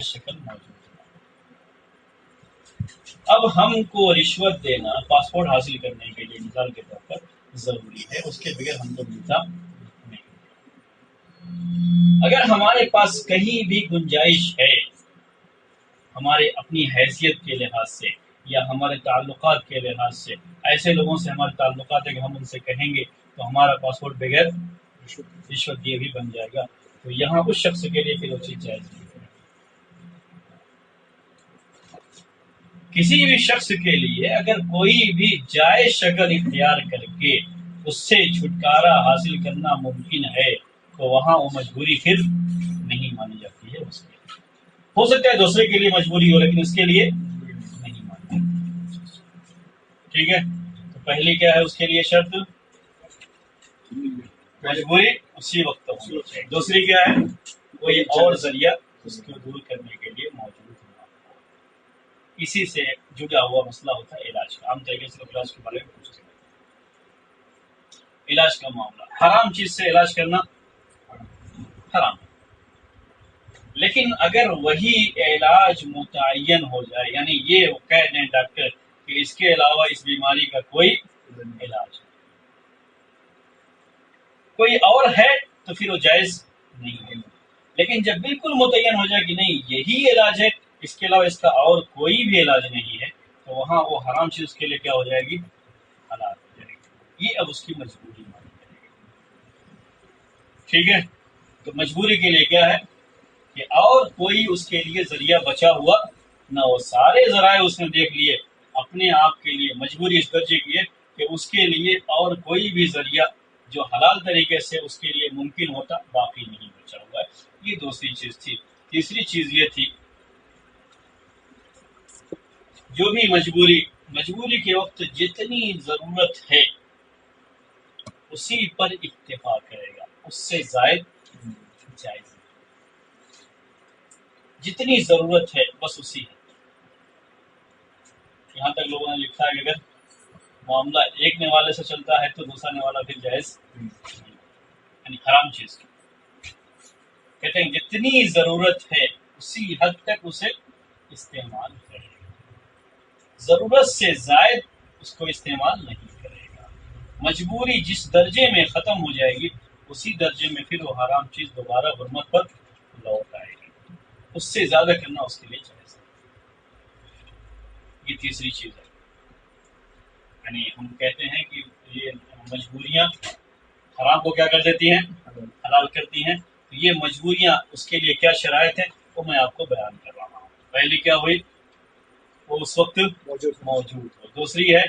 شکل موجود ہے۔ اب ہم کو رشوت دینا پاسپورٹ حاصل کرنے کے لیے مثال کے طور پر ضروری ہے، اس کے بغیر ہم کو ملتا نہیں۔ اگر ہمارے پاس کہیں بھی گنجائش ہے ہمارے اپنی حیثیت کے لحاظ سے یا ہمارے تعلقات کے لحاظ سے، ایسے لوگوں سے ہمارے تعلقات ہے کہ ہم ان سے کہیں گے تو ہمارا پاسپورٹ بغیر رشوت دیے بھی بن جائے گا، تو یہاں اس شخص کے لیے پھر وہ چیز جائز نہیں ہے۔ کسی بھی شخص کے لیے اگر کوئی بھی جائز شکل اختیار کر کے اس سے چھٹکارا حاصل کرنا ممکن ہے تو وہاں وہ مجبوری پھر نہیں مانی جاتی ہے۔ اس کے ہو سکتا ہے دوسرے کے لیے مجبوری ہو لیکن اس کے لیے نہیں مانی جاتی۔ ٹھیک ہے، تو پہلی کیا ہے اس کے لیے شرط؟ مجبوری اسی وقت ہونی چاہیے۔ دوسری کیا ہے؟ کوئی اور ذریعہ اس کو دور کرنے کے لیے موجود ہونا۔ اسی سے جڑا ہوا مسئلہ ہوتا ہے علاج کا۔ عام طریقے سے علاج کے بارے میں پوچھتے ہیں، علاج کا معاملہ حرام چیز سے علاج کرنا حرام ہے، لیکن اگر وہی علاج متعین ہو جائے، یعنی یہ کہہ دیں ڈاکٹر کہ اس کے علاوہ اس بیماری کا کوئی علاج ہے، کوئی اور ہے، تو پھر وہ جائز نہیں ہے۔ لیکن جب بالکل متعین ہو جائے کہ نہیں یہی علاج ہے، اس کے علاوہ اس کا اور کوئی بھی علاج نہیں ہے، تو وہاں وہ حرام چیز کے لیے کیا ہو جائے گی؟ حلال ہو جائے گی۔ یہ اب اس کی مجبوری مانی جائے گی۔ ٹھیک ہے، تو مجبوری کے لیے کیا ہے کہ اور کوئی اس کے لیے ذریعہ بچا ہوا نہ ہو۔ سارے ذرائع اس نے دیکھ لیے، اپنے آپ کے لیے مجبوری اس درجے کی ہے کہ اس کے لیے اور کوئی بھی ذریعہ جو حلال طریقے سے اس کے لیے ممکن ہوتا باقی نہیں بچا ہوا ہے۔ یہ دوسری چیز تھی۔ تیسری چیز یہ تھی جو بھی مجبوری کے وقت جتنی ضرورت ہے اسی پر اکتفا کرے گا، اس سے زائد جائز نہیں۔ جتنی ضرورت ہے بس اسی ہے۔ یہاں تک لوگوں نے لکھا ہے کہ اگر معاملہ ایک نوالے سے چلتا ہے تو دوسرا نوالا پھر جائز نہیں، یعنی حرام چیز کی۔ کہتے ہیں جتنی ضرورت ہے اسی حد تک اسے استعمال کرے گا، ضرورت سے زائد اس کو استعمال نہیں کرے گا۔ مجبوری جس درجے میں ختم ہو جائے گی اسی درجے میں پھر وہ حرام چیز دوبارہ حرمت پر لوٹ آئے گی، اس سے زیادہ کرنا اس کے لیے جائز ہے۔ یہ تیسری چیز ہے، یعنی ہم کہتے ہیں کہ یہ مجبوریاں حرام کو کیا کر دیتی ہیں؟ حلال کرتی ہیں۔ تو یہ مجبوریاں اس کے لیے کیا شرائط ہیں وہ میں آپ کو بیان کر رہا ہوں۔ پہلی کیا ہوئی؟ وہ اس وقت موجود ہو۔ دوسری ہے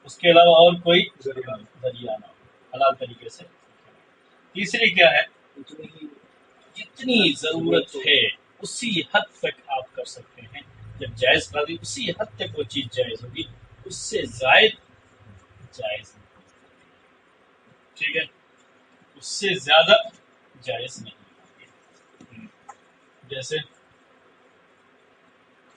اس کے علاوہ اور کوئی ذریعہ نہ ہو، حلال طریقے سے۔ تیسری کیا ہے؟ جتنی ضرورت ہے اسی حد تک آپ کر سکتے ہیں۔ جب جائز قرار اسی حد تک وہ چیز جائز ہوگی، اس سے زائد جائز نہیں ہوگی۔ ٹھیک ہے، اس سے زیادہ جائز نہیں ہوگی۔ جیسے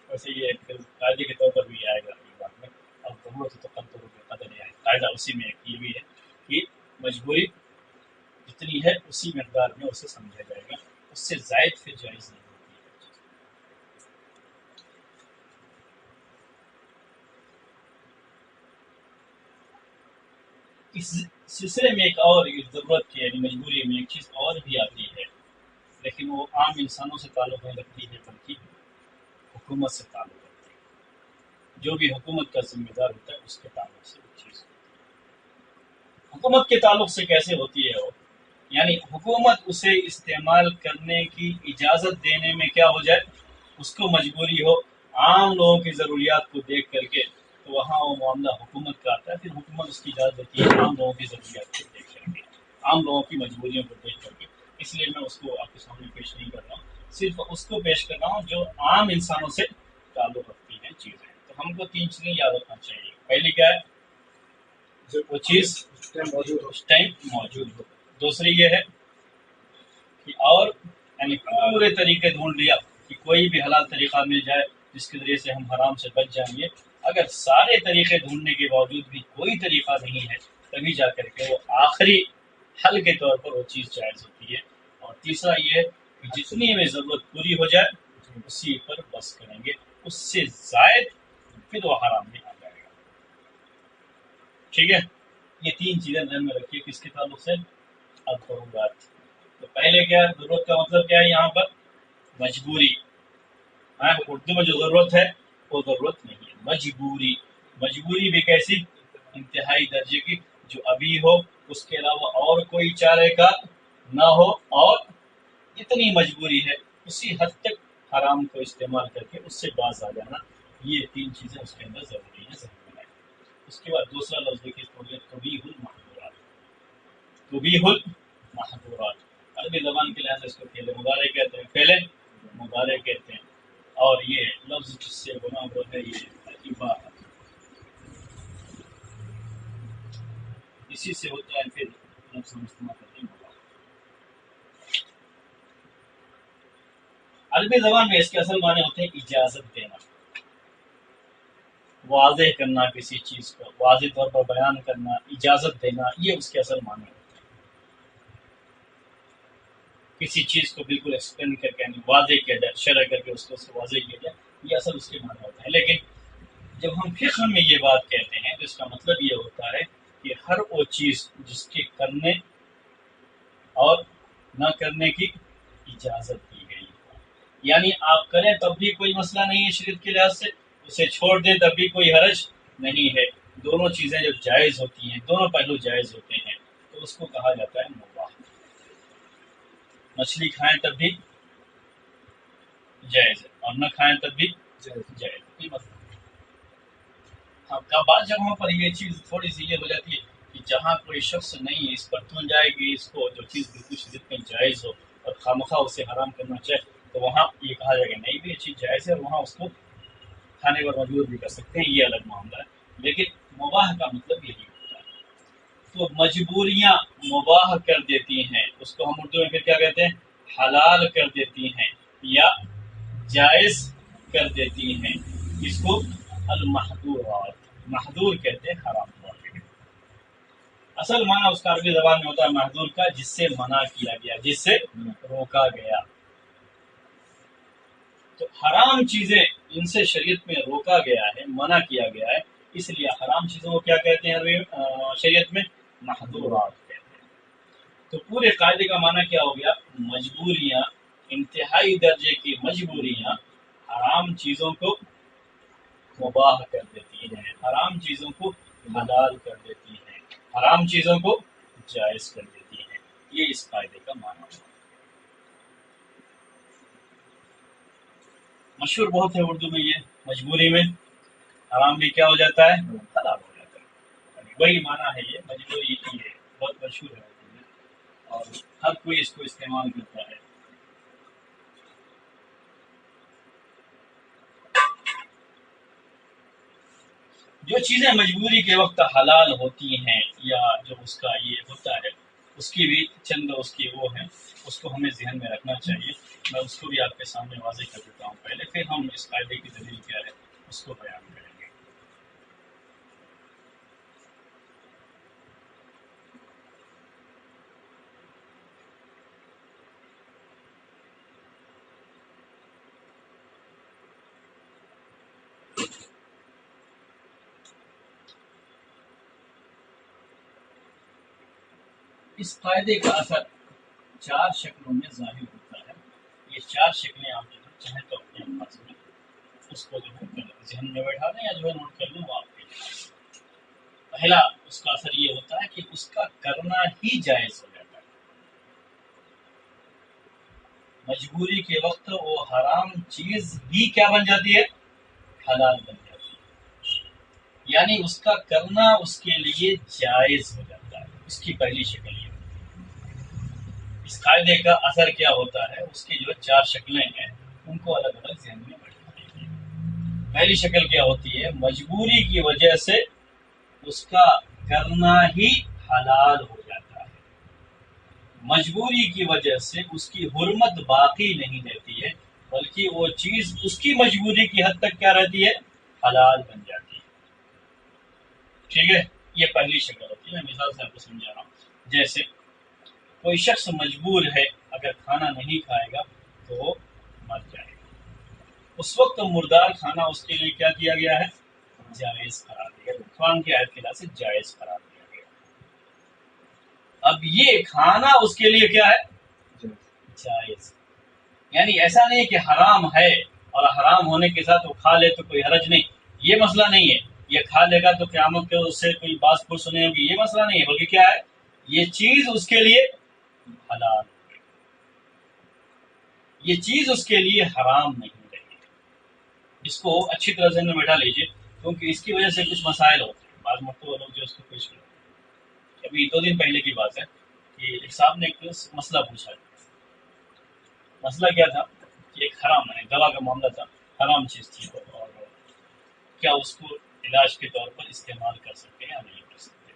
ویسے یہ قاعدے کے طور پر بھی آئے گا یہ بات میں، اب ضرورت تو قدر قدر ہے، قاعدہ اسی میں یہ بھی ہے کہ مجبوری جتنی ہے اسی مقدار میں اسے سمجھا جائے گا، اس سے زائد پھر جائز نہیں ہوتی ہے۔ اس سلسلے میں ایک اور ضرورت کی یعنی مجبوری میں ایک چیز اور بھی آتی ہے، لیکن وہ عام انسانوں سے تعلق نہیں رکھتی ہے بلکہ حکومت سے تعلق رکھتی ہے۔ جو بھی حکومت کا ذمہ دار ہوتا ہے اس کے تعلق سے وہ چیز ہوتی ہے۔ حکومت کے تعلق سے کیسے ہوتی ہے وہ؟ یعنی حکومت اسے استعمال کرنے کی اجازت دینے میں کیا ہو جائے، اس کو مجبوری ہو عام لوگوں کی ضروریات کو دیکھ کر کے، تو وہاں وہ معاملہ حکومت کا آتا ہے، پھر حکومت اس کی اجازت دیتی ہے عام لوگوں کی ضروریات کو دیکھ کر کے، عام لوگوں کی مجبوریوں کو دیکھ کر کے۔ اس لیے میں اس کو آپ کے سامنے پیش نہیں کر رہا ہوں، صرف اس کو پیش کر رہا ہوں جو عام انسانوں سے تعلق رکھتی ہیں چیزیں۔ تو ہم کو تین چیزیں یاد رکھنا چاہیے۔ پہلی کیا ہے؟ وہ چیز اس ٹائم موجود ہو۔ دوسری یہ ہے کہ اور یعنی پورے طریقے ڈھونڈ لیا کہ کوئی بھی حلال طریقہ مل جائے جس کے ذریعے سے ہم حرام سے بچ جائیں گے، اگر سارے طریقے ڈھونڈنے کے باوجود بھی کوئی طریقہ نہیں ہے تبھی جا کر کے وہ آخری حل کے طور پر وہ چیز جائز ہوتی ہے۔ اور تیسرا یہ ہے کہ جتنی میں ضرورت پوری ہو جائے اسی پر بس کریں گے، اس سے زائد پھر وہ حرام میں آ جائے گا۔ ٹھیک ہے، یہ تین چیزیں ذہن میں رکھیے کس کے تعلق سے؟ الضرورات۔ تو پہلے کیا ہے، ضرورت کا مطلب کیا ہے یہاں پر؟ مجبوری۔ ہاں، اردو میں جو ضرورت ہے وہ ضرورت نہیں ہے، مجبوری۔ مجبوری بھی کیسی؟ انتہائی درجے کی، جو ابھی ہو، اس کے علاوہ اور کوئی چارے کا نہ ہو، اور اتنی مجبوری ہے اسی حد تک حرام کو استعمال کر کے اس سے باز آ جانا، یہ تین چیزیں اس کے اندر ضروری ہیں ذہن میں رکھیں۔ اس کے بعد دوسرا لفظ دیکھیے، تبیح المحظورات۔ تبیح المحظورات عربی زبان کے لحاظ سے اس کو فعل مضارع کہتے ہیں، فعل مضارع کہتے ہیں، اور یہ لفظ جس سے بنا ہوا ہے یہ اباحہ، اسی سے ہوتا ہے پھر لفظ ہم استعمال کرتے ہیں مباح۔ عربی زبان میں اس کے اصل معنی ہوتے ہیں اجازت دینا، واضح کرنا، کسی چیز کو واضح طور پر بیان کرنا، اجازت دینا، یہ اس کے اصل معنی ہوتے ہیں۔ کسی چیز کو بالکل ایکسپلین کر کے واضح کیا جائے، شرح کر کے اس کو واضح کیا جائے، یہ اصل اس کے معنی ہوتا ہے۔ لیکن جب ہم فقہ میں یہ بات کہتے ہیں تو اس کا مطلب یہ ہوتا ہے کہ ہر وہ چیز جس کے کرنے اور نہ کرنے کی اجازت دی گئی، یعنی آپ کریں تب بھی کوئی مسئلہ نہیں ہے شریعت کے لحاظ سے، اسے چھوڑ دیں تب بھی کوئی حرج نہیں ہے، دونوں چیزیں جب جائز ہوتی ہیں، دونوں پہلو جائز ہوتے ہیں، تو اس کو کہا جاتا ہے مباح۔ مچھلی کھائیں تب بھی جائز ہے، اور نہ کھائیں تب بھی جائز ہے، کوئی مسئلہ نہیں۔ ہاں، بعض جگہوں پر یہ چیز تھوڑی سی یہ ہو جاتی ہے کہ جہاں کوئی شخص نہیں ہے، اس پر تن جائے گی، اس کو جو چیز بالکل شریعت میں جائز ہو اور خامخواہ اسے حرام کرنا چاہے، تو وہاں یہ کہا جائے گا نہیں بھی یہ چیز جائز ہے، اور وہاں اس کو کھانے پر مجبور بھی کر سکتے ہیں، یہ الگ معاملہ ہے۔ لیکن مباح کا مطلب یہی ہوتا ہے۔ تو مجبوریاں مباح کر دیتی ہیں، اس کو ہم اردو میں پھر کیا کہتے ہیں؟ حلال کر دیتی ہیں یا جائز کر دیتی ہیں، اس کو المحظورات، محظور کہتے ہیں حرام ہوا۔ اصل معنی اس کا عربی زبان میں ہوتا ہے محظور کا، جس سے منع کیا گیا، جس سے روکا گیا۔ تو حرام چیزیں ان سے شریعت میں روکا گیا ہے، منع کیا گیا ہے، اس لیے حرام چیزوں کو کیا کہتے ہیں عربی شریعت میں؟ محظورات کہتے ہیں۔ تو پورے قاعدے کا معنی کیا ہو گیا؟ مجبوریاں، انتہائی درجے کی مجبوریاں حرام چیزوں کو مباح کر دیتی ہیں، حرام چیزوں کو حلال کر دیتی ہیں، حرام چیزوں کو جائز کر دیتی ہیں، یہ اس قاعدے کا معنی ہے۔ مشہور بہت ہے اردو میں یہ، مجبوری میں حرام بھی کیا ہو جاتا ہے؟ حلال ہو جاتا ہے، یعنی وہی معنی ہے، یہ مجبوری کی ہے، بہت مشہور ہے اردو میں، اور ہر کوئی اس کو استعمال کرتا ہے۔ جو چیزیں مجبوری کے وقت حلال ہوتی ہیں، یا جو اس کا یہ ہوتا ہے، اس کی بھی چند اس کی وہ ہیں، اس کو ہمیں ذہن میں رکھنا چاہیے۔ میں اس کو بھی آپ کے سامنے واضح کر دیتا ہوں پہلے، پھر ہم اس قاعدے کی دلیل کیا ہے اس کو بیان کریں گے۔ اس قاعدے کا اثر چار شکلوں میں ظاہر ہوتا ہے۔ یہ چار شکلیں آپ جو ہے چاہیں تو اپنے الفاظ میں اس کو جو ہے ذہن میں بیٹھا دیں یا جو ہے نوٹ کر لیں، وہ آپ کے لیے۔ پہلا اس کا اثر یہ ہوتا ہے کہ اس کا کرنا ہی جائز ہو جاتا ہے، مجبوری کے وقت وہ حرام چیز بھی کیا بن جاتی ہے؟ حلال بن جاتی ہے، یعنی اس کا کرنا اس کے لیے جائز ہو جاتا ہے۔ اس کی پہلی شکل یہ ہوتی ہے۔ اس قاعدے کا اثر کیا ہوتا ہے؟ اس کی جو چار شکلیں ہیں ان کو الگ الگ ذہن میں بیٹھا دیجیے۔ پہلی شکل کیا ہوتی ہے؟ مجبوری کی وجہ سے اس کا کرنا ہی حلال ہو جاتا ہے، مجبوری کی وجہ سے اس کی حرمت باقی نہیں رہتی ہے، بلکہ وہ چیز اس کی مجبوری کی حد تک کیا رہتی ہے؟ حلال بن جاتی ہے۔ ٹھیک ہے، یہ پہلی شکل ہوتی ہے۔ میں مثال سے آپ کو سمجھا رہا ہوں، جیسے کوئی شخص مجبور ہے، اگر کھانا نہیں کھائے گا تو وہ مر جائے گا، اس وقت مردار کھانا اس کے لیے کیا کیا گیا ہے؟ جائز قرار دیا گیا، قرآن کی آیت کے لحاظ سے جائز قرار دیا گیا۔ اب یہ کھانا اس کے لیے کیا ہے؟ جائز، یعنی ایسا نہیں کہ حرام ہے اور حرام ہونے کے ساتھ وہ کھا لے تو کوئی حرج نہیں، یہ مسئلہ نہیں ہے۔ یہ کھا لے گا تو قیامت کے اس سے کوئی باس پرس نہیں ہوگی، یہ مسئلہ نہیں ہے، بلکہ کیا ہے، یہ چیز اس کے لیے حلال، یہ چیز اس کے لیے حرام نہیں رہی۔ اس کو اچھی طرح ذہن میں بیٹھا لیجیے، کیونکہ اس کی وجہ سے کچھ مسائل ہوتے ہیں، بعض مرتبہ لوگ جو اس کو پیش کرتے ہیں۔ ابھی 2 دن پہلے کی بات ہے کہ ایک صاحب نے ایک مسئلہ پوچھا، مسئلہ کیا تھا کہ ایک حرام ہے، دوا کا معاملہ تھا، حرام چیز تھی، اور کیا اس کو علاج کے طور پر استعمال کر سکتے ہیں یا نہیں کر سکتے؟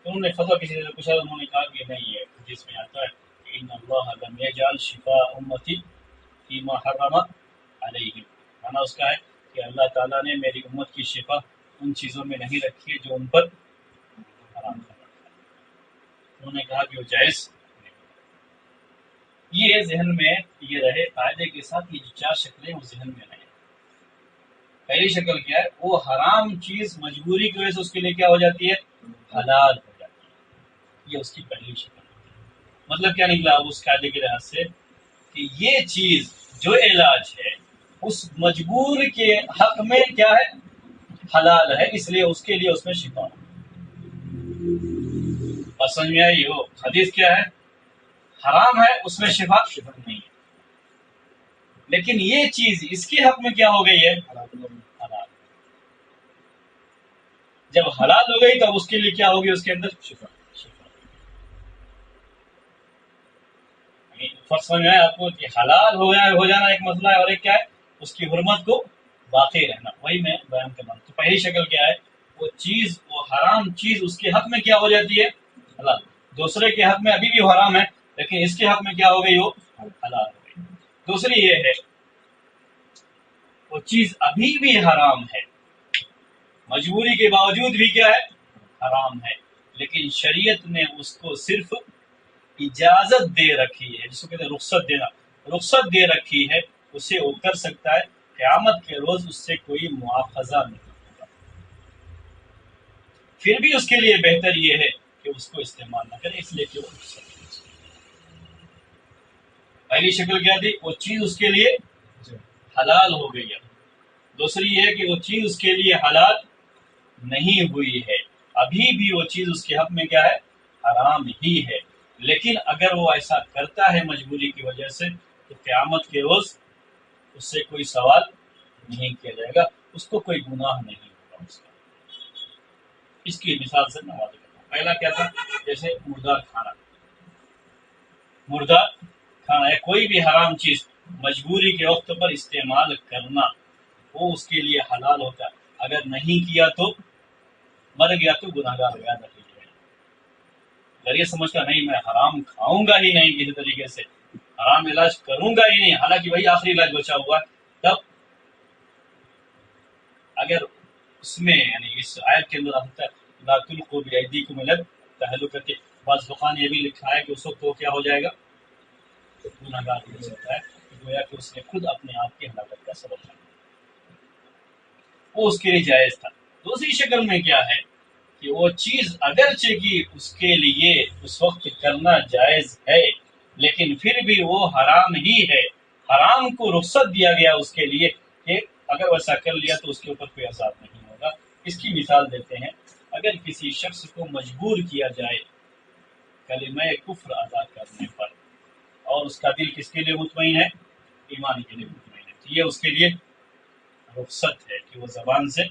تو انہوں نے فتویٰ کسی سے پوچھا، انہوں نے کہا کہ نہیں، یہ حدیث میں آتا ہے کہ ان اللہ لم یجعل شفاء امتی فیما حرم علیہم، مانا اس کا ہے کہ اللہ تعالیٰ نے میری امت کی شفا ان چیزوں میں نہیں رکھی ہے جو ان پر حرام کر رکھا ہے۔ انہوں نے کہا کہ وہ جائز، یہ ذہن میں یہ رہے قاعدے کے ساتھ، یہ جو 4 شکلیں وہ ذہن میں رہیں۔ پہلی شکل کیا ہے؟ وہ حرام چیز مجبوری کی وجہ سے اس کے لیے کیا ہو جاتی ہے؟ حلال ہو جاتی ہے، یہ اس کی پہلی شکل ہے۔ مطلب کیا نکلا اب اس قاعدے کے لحاظ سے کہ یہ چیز جو علاج ہے اس مجبور کے حق میں کیا ہے؟ حلال ہے، اس لیے اس کے لیے اس میں شفا ہو۔ بس سمجھ میں آئی ہو؟ حدیث کیا ہے؟ حرام ہے، اس میں شفا نہیں ہے، لیکن یہ چیز اس کے حق میں کیا ہو گئی ہے؟ حلال۔ جب حلال ہو گئی تب اس کے لیے کیا ہوگی؟ اس کے اندر شفا۔ فرق سمجھ میں آیا آپ کو کہ حلال ہو جانا ایک مسئلہ ہے، اور ایک کیا ہے؟ اس کی حرمت کو باقی رہنا، وہی میں بیان کر رہا ہوں۔ تو پہلی شکل کیا ہے؟ وہ چیز، وہ حرام چیز اس کے حق میں کیا ہو جاتی ہے؟ حلال۔ دوسرے کے حق میں ابھی بھی حرام ہے، لیکن اس کے حق میں کیا ہو گئی؟ وہ حلال ہو گئی۔ دوسری یہ ہے، وہ چیز ابھی بھی حرام ہے، مجبوری کے باوجود بھی کیا ہے؟ حرام ہے، لیکن شریعت نے اس کو صرف اجازت دے رکھی ہے، جس کو کہتے ہیں رخصت دینا، رخصت دے رکھی ہے، اسے وہ کر سکتا ہے، قیامت کے روز اس سے کوئی مواخذہ نہیں ہوگا۔ پھر بھی اس کے لیے بہتر یہ ہے کہ اس کو استعمال نہ کرے، اس لیے کہ وہ رخصت ہے۔ پہلی شکل کیا تھی؟ وہ چیز اس کے لیے حلال ہو گئی ہے۔ دوسری یہ ہے کہ وہ چیز اس کے لیے حلال نہیں ہوئی ہے، ابھی بھی وہ چیز اس کے حق میں کیا ہے؟ حرام ہی ہے، لیکن اگر وہ ایسا کرتا ہے مجبوری کی وجہ سے تو قیامت کے روز اس سے کوئی سوال نہیں کیا جائے گا، اس کو کوئی گناہ نہیں ہوگا اس کا۔ اس کی مثال سے میں واضح کرتا ہوں۔ پہلا کیا تھا؟ جیسے مردار کھانا، مردار کھانا یا کوئی بھی حرام چیز مجبوری کے وقت پر استعمال کرنا، وہ اس کے لیے حلال ہوتا ہے، اگر نہیں کیا تو مر گیا تو گناہ گار ہو، یاد رکھیے۔ اگر یہ سمجھتا نہیں میں حرام کھاؤں گا ہی نہیں، کسی طریقے سے حرام علاج کروں گا ہی نہیں، حالانکہ وہی آخری علاج بچا ہوا ہے، تب اگر اس میں یعنی اس آیت کے اندر آتا ہے لا تلقوا بأیدیکم الی التہلکۃ، بعض دکان یہ بھی لکھا ہے کہ اس وقت وہ کیا ہو جائے گا؟ گناہ گار ہو سکتا ہے، گویا کہ اس نے خود اپنے آپ کی ہلاکت کا سبب بنا، وہ اس کے لیے جائز تھا۔ دوسری شکل میں کیا ہے کہ وہ چیز اگرچہ کہ اس کے لیے اس وقت کرنا جائز ہے، لیکن پھر بھی وہ حرام ہی ہے، حرام کو رخصت دیا گیا اس کے لیے کہ اگر ویسا کر لیا تو اس کے اوپر کوئی عذاب نہیں ہوگا۔ اس کی مثال دیتے ہیں، اگر کسی شخص کو مجبور کیا جائے کلمہ کفر ادا کرنے پر، اور اس کا دل کس کے لیے مطمئن ہے؟ ایمان کے لیے مطمئن ہے، تو یہ اس کے لیے رخصت ہے کہ وہ زبان سے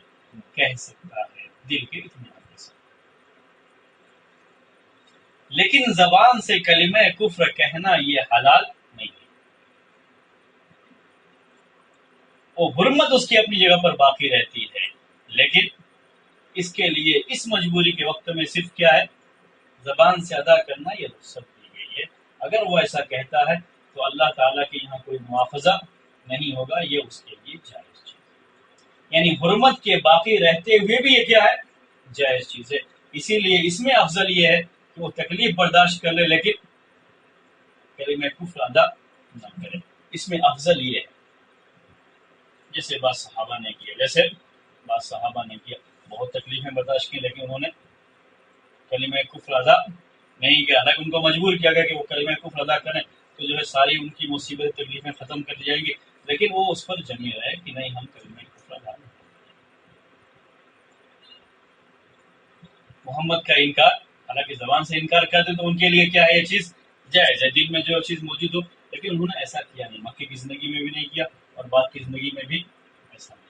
کہہ سکتا ہے دل کے اطمینان کے ساتھ، لیکن زبان سے کلمہ کفر کہنا یہ حلال نہیں ہے، وہ حرمت اس کی اپنی جگہ پر باقی رہتی ہے، لیکن اس کے لیے اس مجبوری کے وقت میں صرف کیا ہے؟ زبان سے ادا کرنا یہ رخصت دی گئی ہے۔ اگر وہ ایسا کہتا ہے تو اللہ تعالیٰ کے یہاں کوئی مواخذہ نہیں ہوگا، یہ اس کے لیے جائز چیز ہے، یعنی حرمت کے باقی رہتے ہوئے بھی یہ کیا ہے؟ جائز چیز ہے۔ اسی لیے اس میں افضل یہ ہے کہ وہ تکلیف برداشت کر لے لیکن کلمہ کفر ادا نہ کرے، اس میں افضل یہ ہے۔ جیسے بعض صحابہ نے کیا، بہت تکلیفیں برداشت کی، لیکن انہوں نے کلمہ کفر ادا نہیں کیا، حالانکہ ان کو مجبور کیا گیا کہ وہ کلمہ کفر ادا کریں تو جو ہے ساری ان کی مصیبت تکلیفیں ختم کر دی جائیں گی، لیکن وہ اس پر جمے رہے کہ نہیں، ہم کلمہ کفر ادا نہیں۔ محمد کا انکار، حالانکہ زبان سے انکار کرتے تو ان کے لیے کیا ہے، یہ چیز جائز ہے، دل میں جو چیز موجود ہو، لیکن انہوں نے ایسا کیا نہیں، مکے کی زندگی میں بھی نہیں کیا اور بعد کی زندگی میں بھی ایسا نہیں۔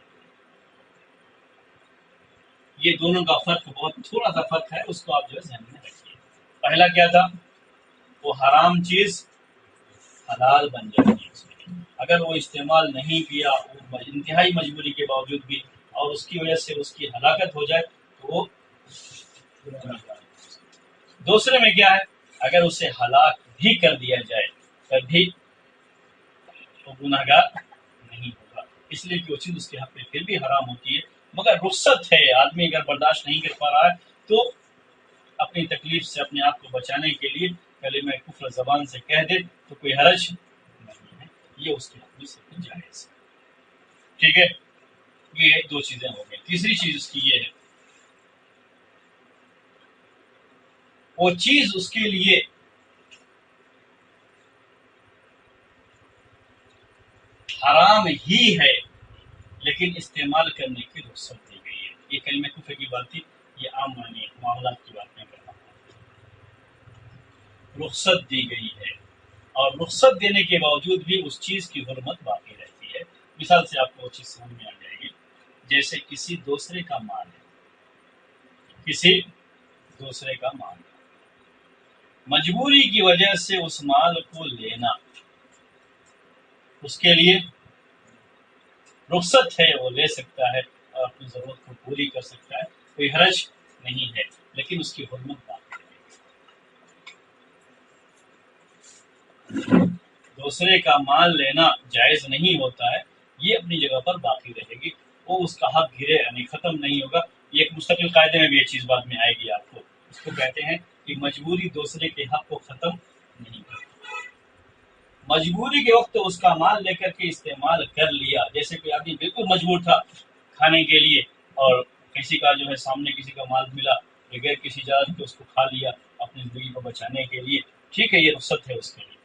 یہ دونوں کا فرق بہت تھوڑا سا فرق ہے، اس کو آپ جو ہے ذہن میں رکھیے۔ پہلا کیا تھا، وہ حرام چیز حلال بن جاتی ہے اس میں، اگر وہ استعمال نہیں کیا، وہ انتہائی مجبوری کے باوجود بھی، اور اس کی وجہ سے اس کی ہلاکت ہو جائے تو وہ دوسرے میں کیا ہے، اگر اسے ہلاک بھی کر دیا جائے تب بھی وہ گناہ گار نہیں ہوگا، اس لیے کہ وہ چیز اس کے حق میں پھر بھی حرام ہوتی ہے، مگر رخصت ہے، آدمی اگر برداشت نہیں کر پا رہا ہے تو اپنی تکلیف سے اپنے آپ کو بچانے کے لیے کلمہ کفر زبان سے کہہ دے تو کوئی حرج نہیں ہے، یہ اس کے حق میں سے جائز ہے۔ ٹھیک ہے، یہ دو چیزیں ہو گئی۔ تیسری چیز اس کی یہ ہے، وہ چیز اس کے لیے حرام ہی ہے لیکن استعمال کرنے کی رخصت دی گئی ہے۔ یہ کلمہ کفر کی بات تھی، یہ عام معنی معاملات کی بات نہیں کر رہا ہوں۔ رخصت دی گئی ہے اور رخصت دینے کے باوجود بھی اس چیز کی حرمت باقی رہتی ہے۔ مثال سے آپ کو وہ چیز سمجھ میں آ جائے گی، جیسے کسی دوسرے کا مال ہے، کسی دوسرے کا مال ہے، مجبوری کی وجہ سے اس مال کو لینا اس کے لیے رخصت ہے، وہ لے سکتا ہے اور اپنی ضرورت کو پوری کر سکتا ہے، کوئی حرج نہیں ہے، لیکن اس کی حرمت باقی ہے۔ دوسرے کا مال لینا جائز نہیں ہوتا ہے، یہ اپنی جگہ پر باقی رہے گی، وہ اس کا حق گرے یعنی ختم نہیں ہوگا۔ یہ ایک مستقل قاعدے میں بھی یہ چیز بعد میں آئے گی آپ کو، اس کو کہتے ہیں کہ مجبوری دوسرے کے حق کو ختم نہیں کرتی۔ مجبوری کے وقت اس کا مال لے کر کے استعمال کر لیا، جیسے کہ آدمی بالکل مجبور تھا کھانے کے لیے اور کسی کا جو ہے سامنے کسی کا مال ملا، بغیر کسی اجازت کے اس کو کھا لیا اپنی زندگی کو بچانے کے لیے، ٹھیک ہے، یہ رخصت ہے اس کے لیے،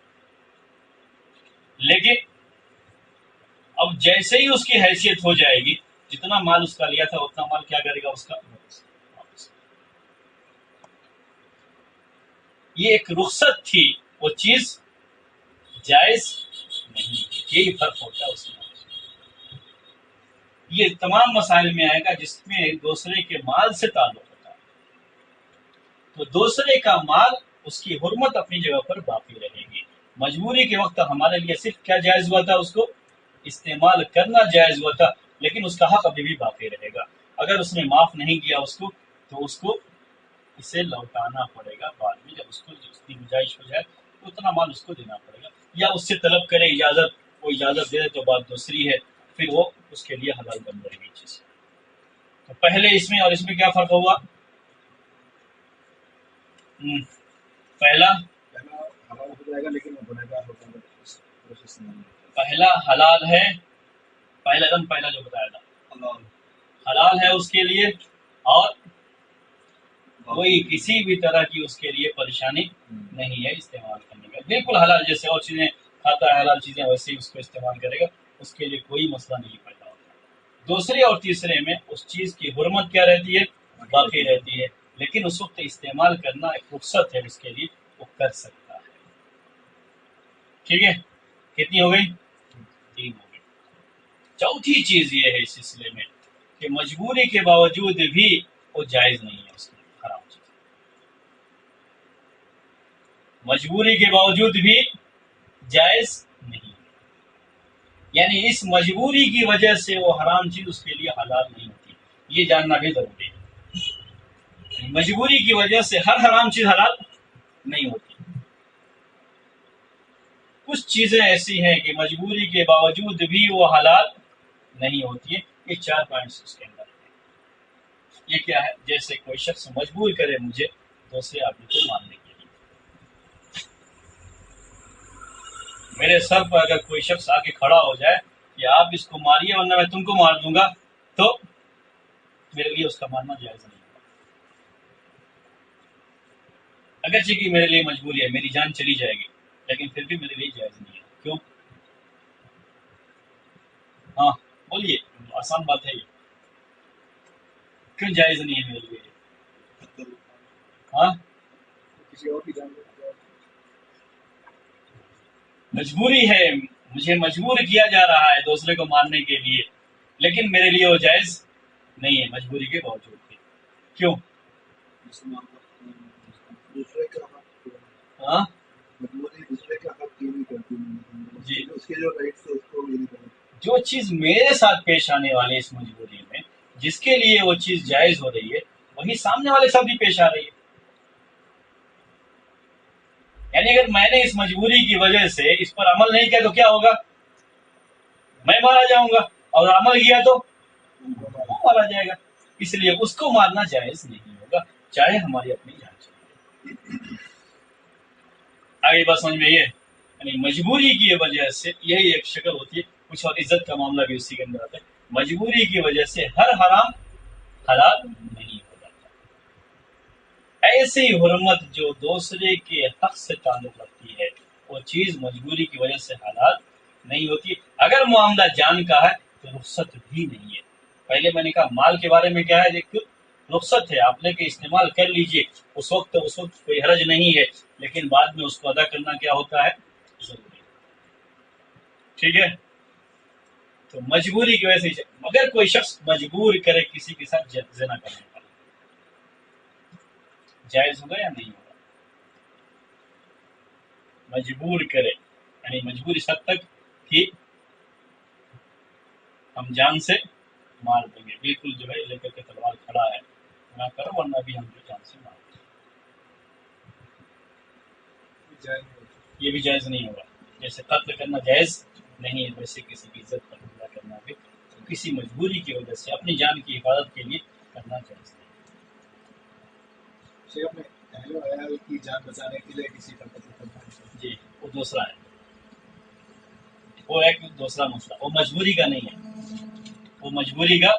لیکن اب جیسے ہی اس کی حیثیت ہو جائے گی، جتنا مال اس کا لیا تھا اتنا مال کیا کرے گا، اس کا واپس۔ یہ ایک رخصت تھی، وہ چیز جائز نہیں، یہی فرق ہوتا ہے اس میں۔ یہ تمام مسائل میں آئے گا جس میں دوسرے کے مال سے تعلق ہوتا ہے، تو دوسرے کا مال، اس کی حرمت اپنی جگہ پر باقی رہے گی۔ مجبوری کے وقت ہمارے لیے صرف کیا جائز ہوا تھا، اس کو استعمال کرنا جائز ہوا تھا، لیکن اس کا حق ابھی بھی باقی رہے گا۔ اگر اس نے معاف نہیں کیا اس کو تو اس کو اسے لوٹانا پڑے گا، بعد میں جب اس کو اس کی گنجائش ہو جائے تو اتنا مال اس کو دینا پڑے گا، یا اس سے طلب کرے اجازت، وہ اجازت دے تو بات دوسری ہے، پھر وہ اس کے لیے حلال بن جائے گی چیز۔ تو پہلے اس میں اور اس میں کیا فرق ہوا؟ پہلا حلال ہو جائے گا لیکن وہ گنہگار ہوتا ہے، پہلا حلال ہے، پہلا جو بتایا تھا حلال ہے اس کے لیے، اور کوئی کسی بھی طرح کی اس کے لیے پریشانی نہیں ہے استعمال کرنے کا، بالکل حلال، جیسے اور چیزیں کھاتا ہے حلال چیزیں ویسے ہی اس کو استعمال کرے گا، اس کے لیے کوئی مسئلہ نہیں پیدا ہوتا۔ دوسرے اور تیسرے میں اس چیز کی حرمت کیا رہتی ہے، باقی رہتی ہے، لیکن اس وقت استعمال کرنا ایک رخصت ہے اس کے لیے، وہ کر سکتا ہے۔ ٹھیک ہے، کتنی ہو گئی؟ 3 ہو گئی۔ چوتھی چیز یہ ہے اس سلسلے میں کہ مجبوری کے باوجود بھی وہ جائز نہیں ہے، اس کے لیے حرام چیز، مجبوری کے باوجود بھی جائز نہیں، یعنی اس مجبوری کی وجہ سے وہ حرام چیز اس کے لیے حلال نہیں ہوتی، یہ جاننا بھی ضروری ہے۔ مجبوری کی وجہ سے ہر حرام چیز حلال نہیں ہوتی، کچھ چیزیں ایسی ہیں کہ مجبوری کے باوجود بھی وہ حلال نہیں ہوتی ہیں۔ یہ 4 پوائنٹس اس کے اندر ہیں۔ یہ کیا ہے؟ جیسے کوئی شخص مجبور کرے مجھے دوسرے آدمی کو ماننے کے لیے، میرے سر پر اگر کوئی شخص آ کے کھڑا ہو جائے کہ آپ اس کو ماریے ورنہ میں تم کو مار دوں گا، تو میرے لیے اس کا مارنا جائز نہیں ہوگا، اگرچہ کہ میرے لیے مجبوری ہے، میری جان چلی جائے گی، لیکن پھر بھی میرے لیے جائز نہیں ہے۔ کیوں؟ ہاں بولیے، آسان بات ہے یہ، کیوں جائز نہیں ہے میرے لیے؟ ہاں کسی اور کی جان لینا مجبوری ہے، مجھے مجبور کیا جا رہا ہے دوسرے کو مارنے کے لیے، لیکن میرے لیے وہ جائز نہیں ہے مجبوری کے باوجود بھی۔ کیوں؟ دوسرے کا حق ہاں مجبوری دوسرے کا حق یہ نہیں کرتی، جی، اس کے جو رائٹس ہے اس کو یہ نہیں کرتی۔ جو چیز میرے ساتھ پیش آنے والی اس مجبوری میں، جس کے لیے وہ چیز جائز ہو رہی ہے، وہی سامنے والے ساتھ بھی پیش آ رہی ہے۔ یعنی اگر میں نے اس مجبوری کی وجہ سے اس پر عمل نہیں کیا تو کیا ہوگا؟ میں مارا جاؤں گا، اور عمل کیا تو وہ مارا جائے گا، اس لیے اس کو مارنا جائز نہیں ہوگا، چاہے ہماری اپنی جان چلے۔ آگے بات سمجھ میں یہ، یعنی مجبوری کی وجہ سے یہی ایک شکل ہوتی ہے، کچھ اور عزت کا معاملہ بھی اسی کے اندر آتا ہے۔ مجبوری کی وجہ سے ہر حرام حلال نہیں ہو جاتا، ایسی حرمت جو دوسرے کے حق سے تعلق رکھتی ہے وہ چیز مجبوری کی وجہ سے حلال نہیں ہوتی۔ اگر معاملہ جان کا ہے تو رخصت بھی نہیں ہے۔ پہلے میں نے کہا مال کے بارے میں کیا ہے، ایک رخصت ہے، آپ لے کے استعمال کر لیجئے، اس وقت کوئی حرج نہیں ہے، لیکن بعد میں اس کو ادا کرنا کیا ہوتا ہے، ضروری ہے۔ ٹھیک ہے، تو مجبوری کی وجہ سے اگر کوئی شخص مجبور کرے کسی کے ساتھ زنا کرنے کا، جائز ہوگا یا نہیں ہوگا؟ مجبور کرے، یعنی مجبور اس حد تک کہ ہم جان سے مار دیں گے، بالکل جو ہے لے کر کے تلوار کھڑا ہے، نہ کرو ورنہ بھی ہم جو جان سے مار دیں جائز گے، یہ بھی جائز نہیں ہوگا۔ جیسے قتل کرنا جائز نہیں ہے، ویسے کسی کی عزت پر حملہ کرنا بھی کسی مجبوری کی وجہ سے اپنی جان کی حفاظت کے لیے کرنا جائز نہیں شیخ اپنے اہل و عیال کی جان بچانے کے لیے کسی کا قتل کرنا ہے۔ جی، وہ دوسرا ہے، وہ ایک دوسرا مسئلہ، وہ مجبوری کا نہیں ہے، وہ مجبوری کا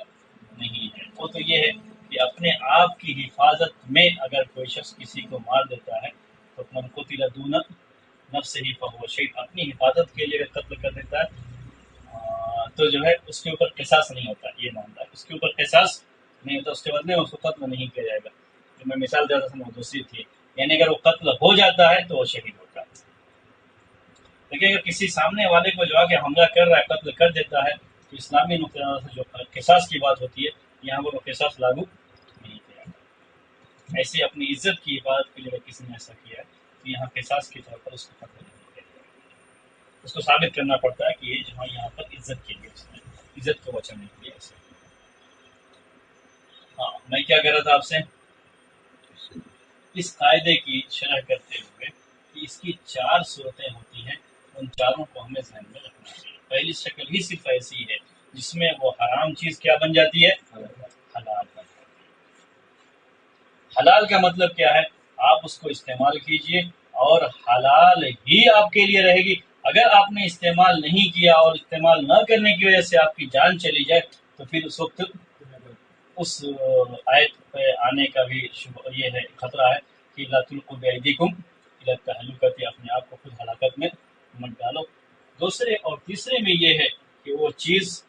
نہیں ہے، وہ تو یہ ہے کہ اپنے آپ کی حفاظت میں اگر کوئی شخص کسی کو مار دیتا ہے تو من قتل دون نفس ہی فہو شہید، اپنی حفاظت کے لیے اگر قتل کر دیتا ہے تو جو ہے اس کے اوپر قصاص نہیں ہوتا، یہ معاملہ ہے، اس کے اوپر قصاص نہیں ہوتا، اس کے بدلے میں اس کو قتل نہیں کیا جائے گا۔ جو میں مثال دیتا تھا وہ دوسری تھی، یعنی اگر وہ قتل ہو جاتا ہے تو وہ شہید ہوتا ہے، لیکن اگر کسی سامنے والے کو جو آ کے حملہ کر رہا ہے قتل کر دیتا ہے تو اسلامی نقطۂ نظر سے جو قصاص کی بات ہوتی ہے یہاں پر وہ قصاص لاگو نہیں کیا جاتا۔ ایسے اپنی عزت کی حفاظت کے لیے اگر کسی نے ایسا کیا ہے تو یہاں قصاص کے طور پر اس کو قتل نہیں کیا جائے گا، اس کو ثابت کرنا پڑتا ہے کہ یہ جہاں یہاں پر عزت کے لیے اس نے عزت کو بچانے کے لیے ایسا کیا۔ ہاں میں کیا کہہ رہا تھا آپ سے، اس قاعدے کی شرح کرتے ہوئے کہ اس کی 4 صورتیں ہوتی ہیں، ان چاروں کو ہمیں ذہن میں رکھنا چاہیے۔ پہلی شکل ہی صرف ایسی ہے جس میں وہ حرام چیز کیا بن جاتی ہے، حلال بن جاتی ہے۔ حلال کا مطلب کیا ہے، آپ اس کو استعمال کیجئے اور حلال ہی آپ کے لیے رہے گی۔ اگر آپ نے استعمال نہیں کیا اور استعمال نہ کرنے کی وجہ سے آپ کی جان چلی جائے تو پھر اس وقت اس آیت پہ آنے کا بھی یہ ہے خطرہ ہے کہ لا تلقوا بأیدیکم الی التہلکۃ، اپنے آپ کو خود ہلاکت میں مت ڈالو۔ دوسرے اور تیسرے میں یہ ہے کہ وہ چیز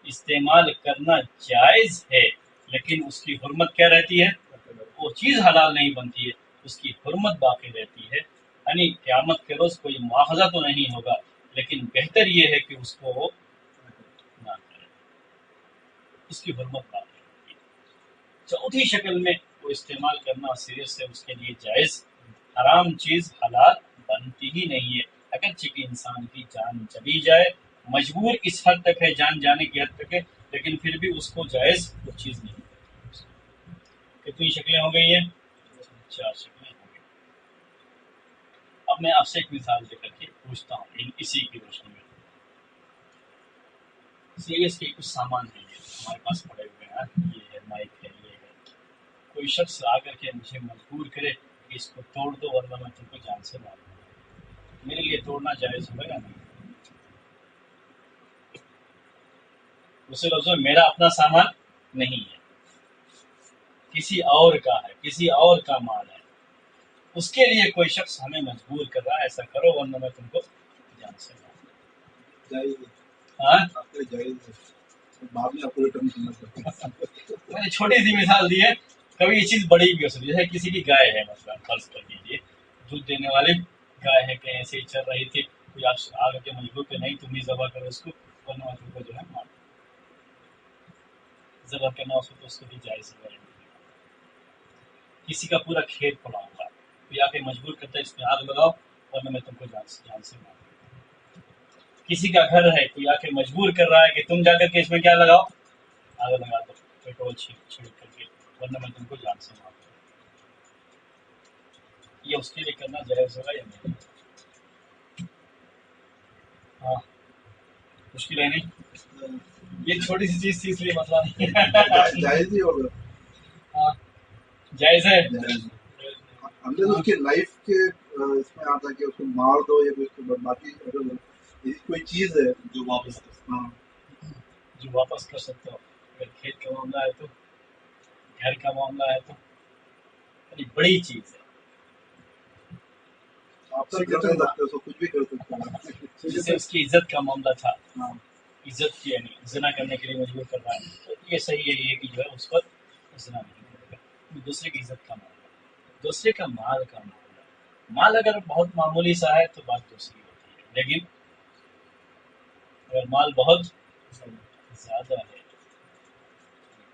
استعمال کرنا جائز ہے لیکن اس کی حرمت کیا رہتی ہے، وہ چیز حلال نہیں بنتی ہے، اس کی حرمت باقی رہتی ہے، یعنی قیامت کے روز کوئی مواخذہ تو نہیں ہوگا لیکن بہتر یہ ہے کہ اس کو نہ کرے، اس کی حرمت باقی رہتی ہے۔ چوتھی شکل میں وہ استعمال کرنا سیریس سے اس کے لیے جائز، حرام چیز حلال بنتی ہی نہیں ہے، اگرچہ کہ انسان کی جان چلی جائے، مجبور اس حد تک ہے، جان جانے کی حد تک ہے، لیکن پھر بھی اس کو جائز وہ چیز نہیں ہے۔ کتنی شکلیں ہو گئی ہیں، 4 شکلیں ہو گئی۔ اب میں آپ سے ایک مثال دے کر کے پوچھتا ہوں اسی کی روشنی میں، سیریس کے کچھ سامان ہیں یہ ہمارے پاس پڑے ہوئے ہیں، یہ ہے مائک ہے، یہ ہے، کوئی شخص آ کر کے مجھے مجبور کرے کہ اس کو توڑ دو ورنہ میں تم کو جان سے مار دوں گا، میرے لیے توڑنا جائز ہوگا یا نہیں؟ دوسرے لفظوں میں میرا اپنا سامان نہیں ہے، کسی اور کا ہے، کسی اور کا مال ہے، اس کے لیے کوئی شخص ہمیں مجبور کر رہا ہے ایسا کرو ورنہ میں تم کو جان سے مار جائز ہے، دوں۔ ہاں آپ کے جائز ہے، بعد میں آپ کو ریٹرن کرنا پڑتا ہے۔ میں نے چھوٹی سی مثال دی ہے، کبھی یہ چیز بڑی بھی ہو سکتی ہے، جیسے کسی کی گائے ہے، مثلا فرض کر لیجیے دودھ دینے والی گائے ہے، کہیں ایسے ہی چل رہی تھی، کوئی آپ آ کے مجبور کہ نہیں تم ہی ذبح کرو اس کو ورنہ میں تم کو جو ہے مار دوں۔ ذبح کرنا اس کو تو اس کو بھی جائز ہے۔ کسی کا پورا کھیت پڑا ہوگا، کوئی آ کے مجبور کرتا ہے اس میں آگ لگاؤ ورنہ میں تم کو جان سے مار دوں۔ کسی کا گھر ہے، کوئی آ کے مجبور کر رہا ہے کہ تم جا کر کے اس میں کیا لگاؤ، آگ لگا دو پیٹرول چھڑک کر کے ورنہ میں تم کو جان سے مار دوں۔ یہ اس کے لیے کرنا جائز ہوگا یا نہیں؟ ہاں مشکل ہے نہیں، یہ چھوٹی سی چیز تھی اس لیے مسئلہ نہیں جائز ہی ہوگا، ہاں جائز ہے۔ جائز ہے۔ ہم نے اس کے لائف کے اس میں آتا کہ اس کو مار دو یا کوئی اس کو باقی اگر کوئی چیز ہے جو واپس، ہاں جو واپس کر سکتے ہو، اگر کھیت کا معاملہ ہے تو، گھر کا معاملہ ہے تو بڑی بڑی چیز ہے۔ آپ کر سکتے ہیں، اس کو کچھ بھی کر سکتے ہیں۔ جیسے اس کی عزت کا معاملہ تھا، ہاں عزت کی یعنی زنا کرنے کے لیے مجبور کر رہا ہے، تو یہ صحیح ہے یہ کہ جو ہے اس پر زنا نہیں کرے گا۔ دوسرے کی عزت کا معاملہ، دوسرے کا مال کا معاملہ، مال اگر بہت معمولی سا ہے تو بات دوسری ہوتی ہے، لیکن اگر مال بہت زیادہ ہے،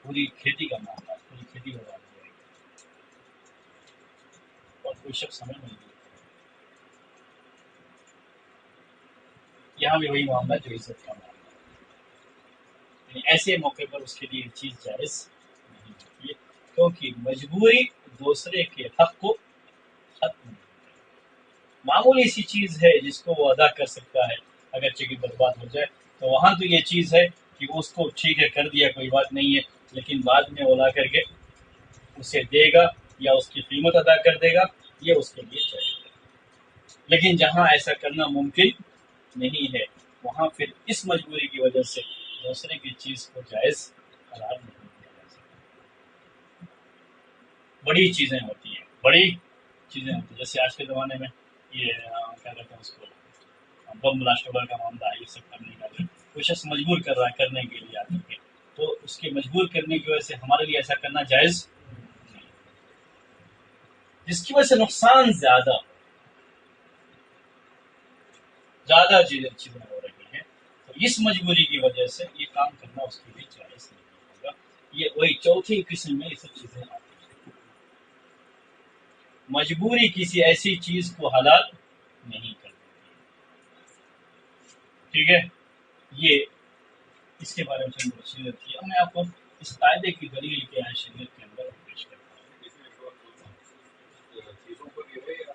پوری کھیتی کا معاملہ، پوری کھیتی برباد ہو جائے گی اور کوئی شخص ہمیں مجبور کرے گا۔ یہاں بھی وہی معاملہ جو عزت کا معاملہ ہے، یعنی ایسے موقع پر اس کے لیے چیز جائز نہیں ہوتی ہے، کیونکہ مجبوری دوسرے کے حق کو ختم نہیں کرتی۔ معمولی سی چیز ہے جس کو وہ ادا کر سکتا ہے، اگرچہ کہ برباد ہو جائے تو وہاں تو یہ چیز ہے کہ اس کو ٹھیک ہے کر دیا کوئی بات نہیں ہے، لیکن بعد میں وہ لا کر کے اسے دے گا یا اس کی قیمت ادا کر دے گا، یہ اس کے لیے جائز ہے۔ لیکن جہاں ایسا کرنا ممکن نہیں ہے وہاں پھر اس مجبوری کی وجہ سے دوسرے کی چیز کو جائز قرار نہیں دیا جا سکتا۔ بڑی چیزیں ہوتی ہیں، بڑی چیزیں ہوتی ہیں، جیسے آج کے زمانے میں یہ کیا کہتے ہیں اس کو بم بلاسٹ وغیرہ کا معاملہ ہے، یہ سب کرنے کا کوئی شخص مجبور کر رہا ہے کرنے کے لیے آ کر کے، تو اس کے مجبور کرنے کی وجہ سے ہمارے لیے ایسا کرنا جائز نہیں، جس کی وجہ سے نقصان زیادہ چیزیں ہو رہی ہیں، تو اس مجبوری کی وجہ سے یہ کام کرنا اس کے لیے جائز نہیں ہوگا۔ یہ وہی چوتھی قسم میں یہ سب چیزیں آتی ہیں۔ مجبوری کسی ایسی چیز کو حلال نہیں کر دیتی، ٹھیک ہے، یہ اس کے بارے میں چند وصیت کی۔ اب میں آپ کو اس قاعدے کی دلیل کیا ہے شریعت کے اندر پیش کرتا ہوں۔ چیزوں کو یہ ہے یا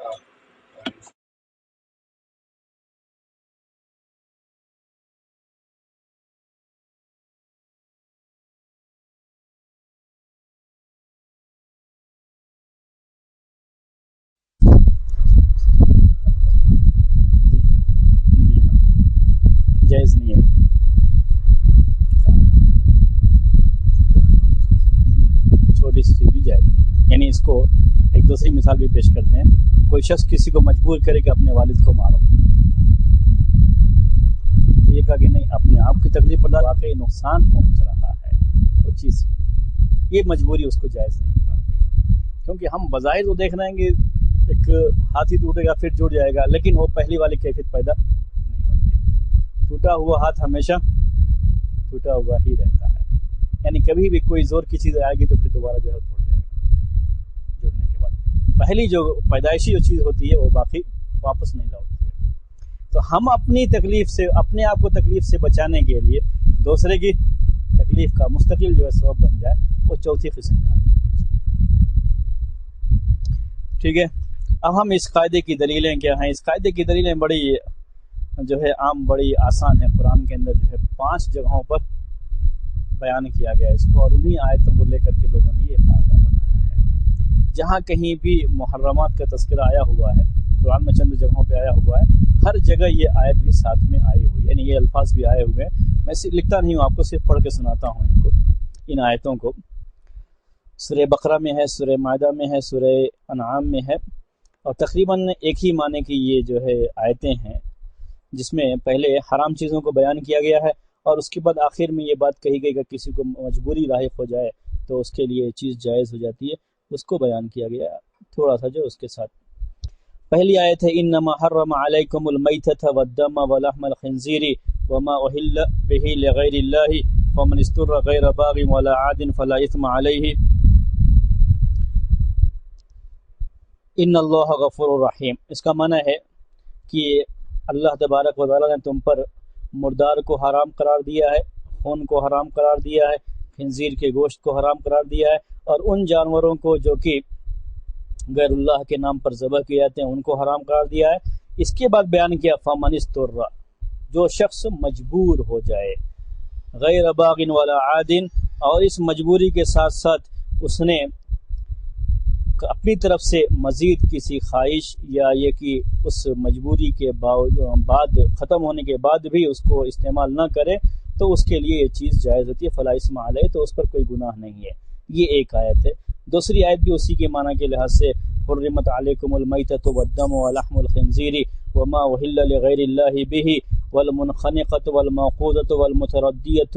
جائز نہیں ہے، چھوٹی سی چیز بھی جائز نہیں ہے۔ یعنی اس کو ایک دوسری مثال بھی پیش کرتے ہیں، کوئی شخص کسی کو مجبور کرے کہ اپنے والد کو مارو، تو یہ کہا کہ نہیں، اپنے آپ کی تکلیف پر واقعی نقصان پہنچ رہا ہے وہ چیز، یہ مجبوری اس کو جائز نہیں قرار دے گی، کیونکہ ہم بظاہر تو دیکھ رہے ہیں کہ ایک ہاتھ ہی ٹوٹے گا پھر جڑ جائے گا، لیکن وہ پہلی والی کیفیت پیدا نہیں ہوتی ہے۔ ٹوٹا ہوا ہاتھ ہمیشہ ٹوٹا ہوا ہی رہتا ہے، یعنی کبھی بھی کوئی زور کی چیز آئے گی تو پھر دوبارہ جو ہے ٹوٹ جائے گا جڑنے کے بعد۔ پہلی جو پیدائشی جو چیز ہوتی ہے وہ باقی واپس نہیں لوٹتی ہے۔ تو ہم اپنی تکلیف سے، اپنے آپ کو تکلیف سے بچانے کے لیے دوسرے کی تکلیف کا مستقل جو ہے سبب بن جائے، وہ چوتھی قسم میں آتی ہے، ٹھیک ہے۔ اب ہم اس قاعدے کی دلیلیں کیا ہیں؟ اس قاعدے کی دلیلیں بڑی جو ہے عام، بڑی آسان ہے۔ قرآن کے اندر جو ہے 5 جگہوں پر بیان کیا گیا اس کو، اور انہی آیتوں کو لے کر کے لوگوں نے یہ قاعدہ بنایا ہے۔ جہاں کہیں بھی محرمات کا تذکرہ آیا ہوا ہے، قرآن میں چند جگہوں پہ آیا ہوا ہے، ہر جگہ یہ آیت بھی ساتھ میں آئی ہوئی، یعنی یہ الفاظ بھی آئے ہوئے ہیں، میں لکھتا نہیں ہوں، آپ کو صرف پڑھ کے سناتا ہوں ان کو، ان آیتوں کو۔ سورہ بقرہ میں ہے، سورہ مائدہ میں ہے، سورہ انعام میں ہے، اور تقریباً ایک ہی معنی کی یہ جو ہے آیتیں ہیں، جس میں پہلے حرام چیزوں کو بیان کیا گیا ہے، اور اس کے بعد آخر میں یہ بات کہی گئی کہ کسی کو مجبوری لاحق ہو جائے تو اس کے لیے چیز جائز ہو جاتی ہے، اس کو بیان کیا گیا تھوڑا سا جو اس کے ساتھ۔ پہلی آیت ہے انما حرم علیکم المیتۃ والدم ولحم الخنزیر وما اہل به لغیر اللہ فمن استر غیر باغ ولا عاد فلا اثم علیہ ان اللہ غفور رحیم۔ اس کا معنی ہے کہ اللہ تبارک و تعالیٰ نے تم پر مردار کو حرام قرار دیا ہے، خون کو حرام قرار دیا ہے، خنزیر کے گوشت کو حرام قرار دیا ہے، اور ان جانوروں کو جو کہ غیر اللہ کے نام پر ذبح کیے جاتے ہیں ان کو حرام قرار دیا ہے۔ اس کے بعد بیان کیا فمن استر، جو شخص مجبور ہو جائے، غیر باغ ولا عاد، اور اس مجبوری کے ساتھ ساتھ اس نے اپنی طرف سے مزید کسی خواہش یا یہ کہ اس مجبوری کے بعد ختم ہونے کے بعد بھی اس کو استعمال نہ کرے تو اس کے لیے یہ چیز جائز ہوتی ہے، فلا اسم علیہ، تو اس پر کوئی گناہ نہیں ہے۔ یہ ایک آیت ہے۔ دوسری آیت بھی اسی کے معنی کے لحاظ سے حرمت علیکم المیتۃ والدم ولحم الخنزیر وما اہل لغیر اللہ بہ والمنخنقۃ والموقوذۃ والمتردیۃ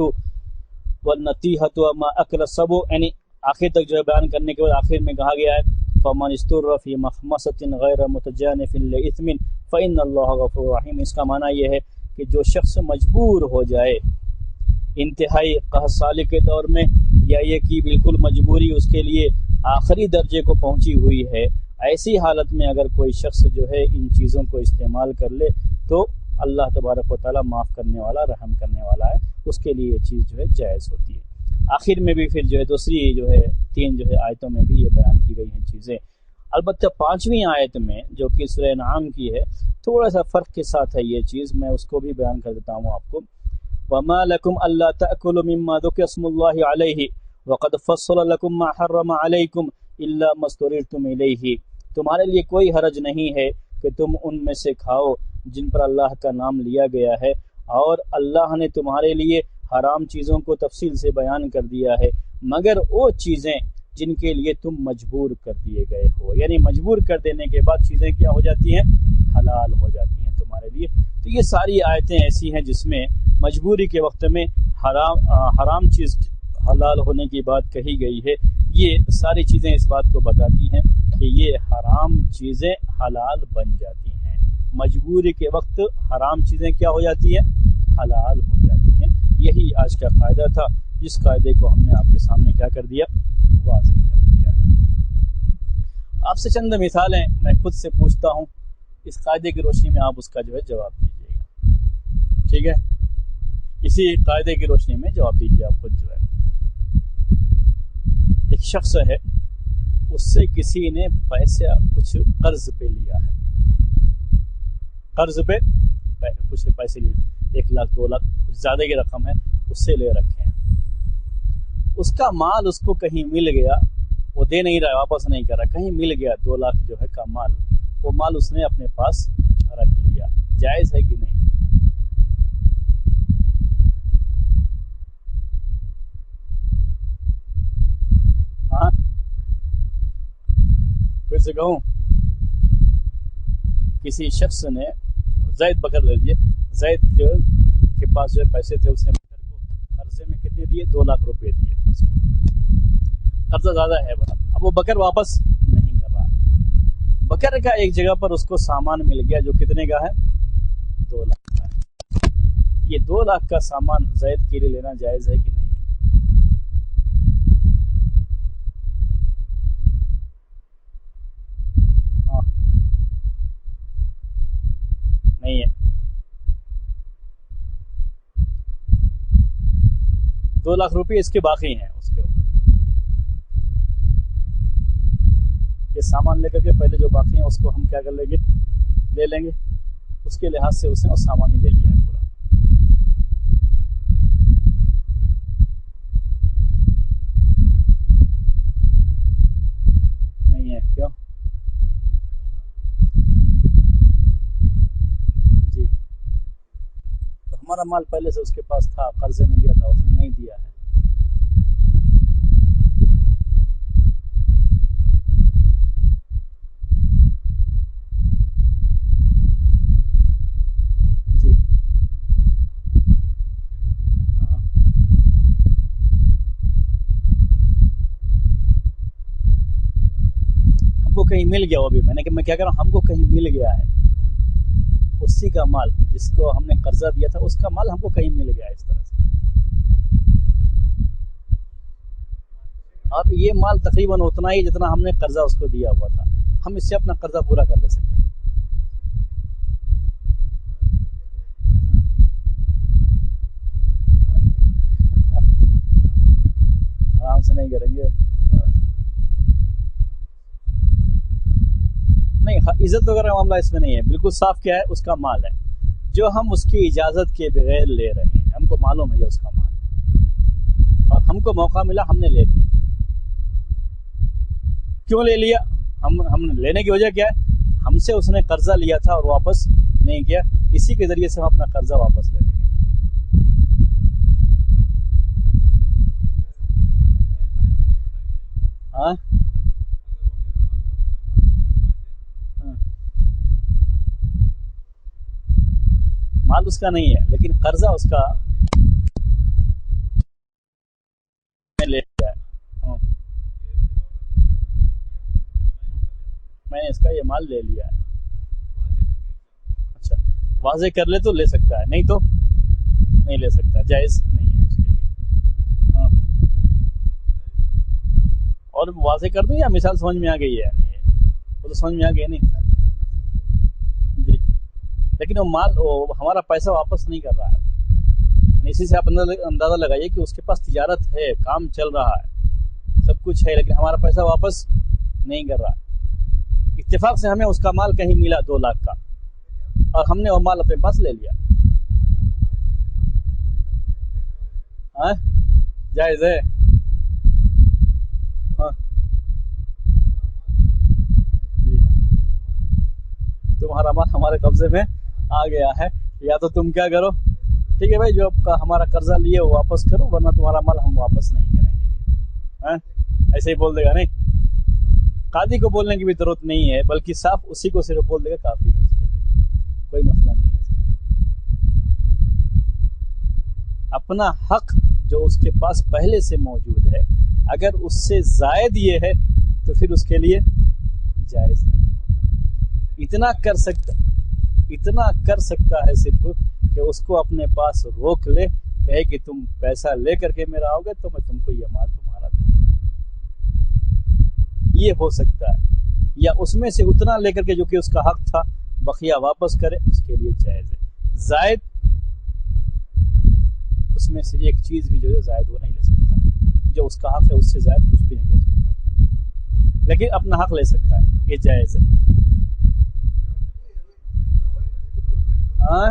والنطیحۃ وما اکل السبع، یعنی آخر تک جو ہے بیان کرنے کے بعد آخر میں کہا گیا ہے فمن استر فی مخمصۃ غیر متجانف لإثم فإن اللہ غفور رحیم۔ اس کا معنی یہ ہے کہ جو شخص مجبور ہو جائے انتہائی قحط سالی کے دور میں، یا یہ کہ بالکل مجبوری اس کے لیے آخری درجے کو پہنچی ہوئی ہے، ایسی حالت میں اگر کوئی شخص جو ہے ان چیزوں کو استعمال کر لے تو اللہ تبارک و تعالیٰ معاف کرنے والا، رحم کرنے والا ہے، اس کے لیے یہ چیز جو ہے جائز ہوتی ہے۔ آخر میں بھی پھر جو ہے دوسری جو ہے تین جو ہے آیتوں میں بھی یہ بیان کی گئی ہیں چیزیں۔ البتہ پانچویں آیت میں جو کہ سورہ انعام کی ہے، تھوڑا سا فرق کے ساتھ ہے یہ چیز، میں اس کو بھی بیان کر دیتا ہوں آپ کو۔ وَمَا لَكُمْ أَلَّا تَأْكُلُوا مِمَّا ذُكِرَ اسْمُ اللَّهِ عَلَيْهِ وَقَدْ فَصَّلَ لَكُمْ مَا حَرَّمَ عَلَيْكُمْ إِلَّا مَا اضْطُرِرْتُمْ إِلَيْهِ، تمہارے لیے کوئی حرج نہیں ہے کہ تم ان میں سے کھاؤ جن پر اللہ کا نام لیا گیا ہے، اور اللہ نے تمہارے لیے حرام چیزوں کو تفصیل سے بیان کر دیا ہے، مگر وہ چیزیں جن کے لیے تم مجبور کر دیے گئے ہو، یعنی مجبور کر دینے کے بعد چیزیں کیا ہو جاتی ہیں؟ حلال ہو جاتی ہیں تمہارے لیے۔ تو یہ ساری آیتیں ایسی ہیں جس میں مجبوری کے وقت میں حرام چیز حلال ہونے کی بات کہی گئی ہے۔ یہ ساری چیزیں اس بات کو بتاتی ہیں کہ یہ حرام چیزیں حلال بن جاتی ہیں، مجبوری کے وقت حرام چیزیں کیا ہو جاتی ہیں؟ حلال ہو جاتی ہیں۔ یہی آج کا قاعدہ تھا، جس قاعدے کو ہم نے آپ کے سامنے کیا کر دیا؟ واضح کر دیا۔ آپ سے چند مثالیں میں خود سے پوچھتا ہوں، اس قاعدے کی روشنی میں آپ اس کا جو ہے جواب دیجیے گا، ٹھیک ہے؟ اسی قاعدے کی روشنی میں جواب دیجیے آپ خود جو ہے۔ ایک شخص ہے، اس سے کسی نے پیسہ کچھ قرض پہ لیا ہے، قرض پہ کچھ پیسے لیے، 1 لاکھ 2 لاکھ کچھ زیادہ کی رقم ہے، اس سے لے رکھے ہیں۔ اس کا مال اس کو کہیں مل گیا، وہ دے نہیں رہا، واپس نہیں کر رہا، کہیں مل گیا 2 لاکھ جو ہے کا مال، وہ مال اس نے اپنے پاس رکھ لیا، جائز ہے کہ نہیں؟ ہاں پھر سے کہوں، کسی شخص نے زید بکر لے لیے، زید کے پاس جو پیسے تھے، اس نے بکر کو قرضے میں کتنے دیے؟ 2 لاکھ روپے دیے، قرضہ زیادہ ہے بڑا، اب وہ بکر واپس نہیں کر رہا ہے۔ بکر کا ایک جگہ پر اس کو سامان مل گیا جو کتنے کا ہے؟ 2 لاکھ کا ہے۔ یہ 2 لاکھ کا سامان زید کے لیے لینا جائز ہے کہ نہیں؟ ہاں نہیں ہے۔ 2 لاکھ روپے اس کے باقی ہیں، اس کے اوپر یہ سامان لے کر کے پہلے جو باقی ہیں اس کو ہم کیا کر لیں گے؟ لے لیں گے۔ اس کے لحاظ سے اس نے وہ سامان ہی لے لیا ہے پورا۔ نہیں ہے کیوں؟ جی تو ہمارا مال پہلے سے اس کے پاس تھا، قرضے میں لیا تھا، اس نے نہیں دیا ہے. جی ہاں. ہم کو کہیں مل گیا، وہ بھی میں کیا کر رہا ہوں، ہم کو کہیں مل گیا ہے اسی کا مال، جس کو ہم نے قرضہ دیا تھا اس کا مال ہم کو کہیں مل گیا ہے اس طرح سے. اور یہ مال تقریباً اتنا ہی جتنا ہم نے قرضہ اس کو دیا ہوا تھا، ہم اس سے اپنا قرضہ پورا کر لے سکتے ہیں. آرام سے نہیں کریں گے. نہیں، عزت وغیرہ معاملہ اس میں نہیں ہے، بالکل صاف. کیا ہے، اس کا مال ہے جو ہم اس کی اجازت کے بغیر لے رہے ہیں، ہم کو معلوم ہے یہ اس کا مال ہے اور ہم کو موقع ملا، ہم نے لے لیا. کیوں لے لیا؟ ہم لینے کی وجہ کیا ہے؟ ہم سے اس نے قرضہ لیا تھا اور واپس نہیں کیا، اسی کے ذریعے سے ہم اپنا قرضہ واپس لے لیں گے. ہاں ہاں. مال اس کا نہیں ہے لیکن قرضہ اس کا لے لیا ہے. ہاں. میں نے اس کا یہ مال لے لیا ہے. اچھا، واضح کر لے تو لے سکتا ہے، نہیں تو نہیں لے سکتا، جائز نہیں ہے اس کے لیے. ہاں. اور واضح کر دوں یا مثال سمجھ میں آ گئی ہے؟ وہ تو سمجھ میں آ گئی نہیں. جی، لیکن وہ مال، وہ ہمارا پیسہ واپس نہیں کر رہا ہے. اسی سے آپ اندازہ لگائیے کہ اس کے پاس تجارت ہے، کام چل رہا ہے، سب کچھ ہے، لیکن ہمارا پیسہ واپس نہیں کر رہا. اتفاق سے ہمیں اس کا مال کہیں ملا 2 لاکھ کا، اور ہم نے وہ مال اپنے پاس لے لیا. ہاں، جائز ہے. ہاں جی ہاں. تمہارا مال ہمارے قبضے میں آ گیا ہے، یا تو تم کیا کرو، ٹھیک ہے بھائی، جو ہمارا قرضہ لیے وہ واپس کرو، ورنہ تمہارا مال ہم واپس نہیں کریں گے. ہاں؟ ایسے ہی بول دے گا. نہیں، قاضی کو بولنے کی بھی ضرورت نہیں ہے، بلکہ صاف اسی کو صرف بول دے گا، کافی ہے اس کے لیے، کوئی مسئلہ نہیں ہے اس کے اندر. اپنا حق جو اس کے پاس پہلے سے موجود ہے، اگر اس سے زائد یہ ہے تو پھر اس کے لیے جائز نہیں ہوتا. اتنا کر سکتا ہے صرف کہ اس کو اپنے پاس روک لے، کہے کہ تم پیسہ لے کر کے میرا آؤ گے تو میں تم کو یہ مال تمہارا دوں گا. یہ ہو سکتا ہے، یا اس میں سے اتنا لے کر کے جو کہ اس کا حق تھا بقیہ واپس کرے، اس کے لیے جائز ہے. زائد اس میں سے ایک چیز بھی جو ہے زائد وہ نہیں لے سکتا ہے، جو اس کا حق ہے اس سے زائد کچھ بھی نہیں لے سکتا، لیکن اپنا حق لے سکتا ہے، یہ جائز ہے. ہاں،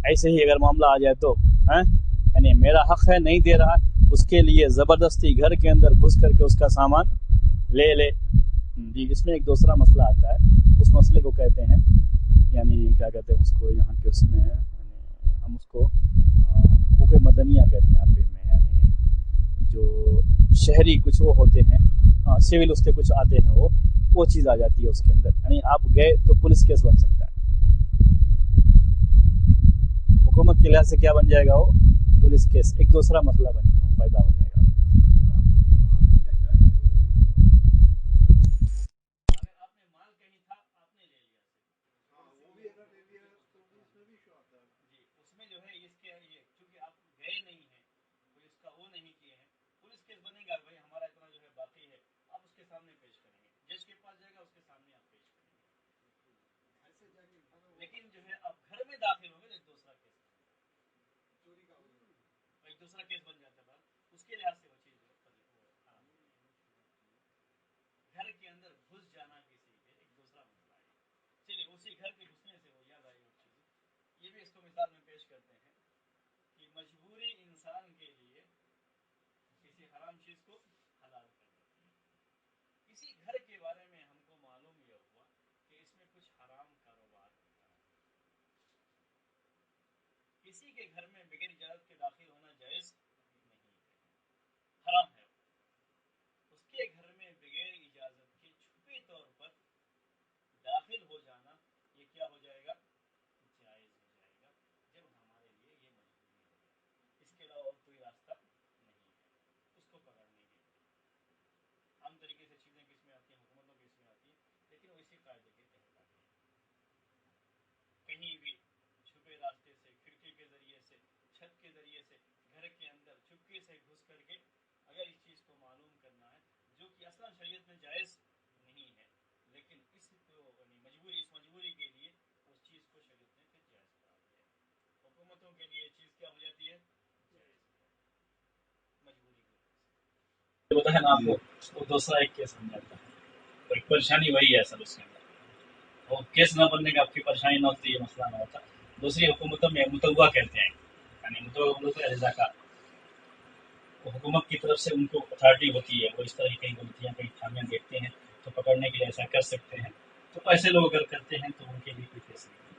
ایسے ہی اگر معاملہ آ جائے تو، ہاں، یعنی میرا حق ہے نہیں دے رہا، اس کے لیے زبردستی گھر کے اندر گھس کر کے اس کا سامان لے لے. جی، اس میں ایک دوسرا مسئلہ آتا ہے، اس مسئلے کو کہتے ہیں، یعنی کیا کہتے ہیں اس کو یہاں کے اس میں، یعنی ہم اس کو حقوق مدنیہ کہتے ہیں عربی میں، یعنی جو شہری کچھ وہ ہوتے ہیں، سول اس کے کچھ آتے ہیں، وہ چیز آ جاتی ہے اس کے اندر. یعنی آپ گئے تو پولیس کیس بن سکتا ہے. حکومت کے لحاظ سے کیا بن جائے گا؟ وہ پولیس کیس، ایک دوسرا مسئلہ پیدا ہو جائے گا. اگر آپ نے مال کہیں تھا، آپ نے لے لیا، جی، اس میں جو ہے اس کے چونکہ آپ گئے نہیں ہیں، کوئی اس کا وہ نہیں کیے ہیں، پولیس کیس بنے گا. بھائی ہمارا اتنا جو ہے باقی ہے، آپ اس کے سامنے پیش کریں گے، جج کے پاس جائے گا، اس کے سامنے آپ پیش کریں گے. لیکن جو ہے آپ گھر میں داخل ہوں گے تو ایک دوسرا کیس بن جاتا ہے. اس کے لحاظ سے وہ چیز حرام ہے. گھر کے اندر گھس جانا کسی کے ایک دوسرا مسئلہ ہے. چلیے، اسی گھر کے گھسنے سے وہ یاد آئی اور چیز، یہ بھی اس کو مثال میں پیش کرتے ہیں کہ مجبوری انسان کے لیے کسی حرام چیز کو حلال کر دیتی ہے. اسی گھر کے بارے میں ہم کو معلوم یہ ہوا کہ اس میں کچھ حرام کاروبار ہوتا ہے. کسی کے گھر میں بغیر اجازت کے داخل ہونا جائز نہیں ہے، حرام ہے۔ اس کے گھر میں بغیر اجازت کے چھپے طور پر داخل ہو جانا یہ کیا ہو جائے گا؟ جائز ہو جائے گا، جب ہمارے لیے یہ مجبوری ہوگی، اس کے علاوہ اور کوئی راستہ نہیں ہے اس کو پکڑنے کے لیے۔ عام طریقے سے چیزیں کس میں آتی ہیں؟ حکومتوں کے اس میں آتی ہیں، لیکن وہ اسی قاعدے کے تحت آتی ہیں۔ کہیں بھی چھپے راستے سے، کھڑکی کے ذریعے سے، چھت کے ذریعے سے، گھر کے اندر چپکے سے گھس کر کے اگر اس چیز کو معلوم کرنا ہے جو کہ اصلا شریعت میں جائز نہیں ہے، لیکن اس کو یعنی مجبوری، اس مجبوری کے لیے اس چیز کو شریعت نے پھر جائز قرار دیا۔ حکومتوں کے لیے یہ چیز کیا ہو جاتی ہے؟ جائز مجبوری کی وجہ سے۔ ہوتا ہے نا آپ کو وہ دوسرا ایک کیس بن جاتا ہے، تو ایک پریشانی وہی ہے اصل اس کے اندر، وہ کیس نہ بننے کا آپ کی پریشانی نہ ہوتی، یہ مسئلہ نہ ہوتا۔ دوسری حکومتوں میں متوع کہتے ہیں، یعنی متوع بولتے ہیں رضا کا، وہ حکومت کی طرف سے ان کو اتھارٹی ہوتی ہے، وہ اس طرح کی کئی غلطیاں، کئی خامیاں دیکھتے ہیں تو پکڑنے کے لیے ایسا کر سکتے ہیں، تو ایسے لوگ اگر کرتے ہیں تو ان کے لیے کوئی کیس نہیں ہے۔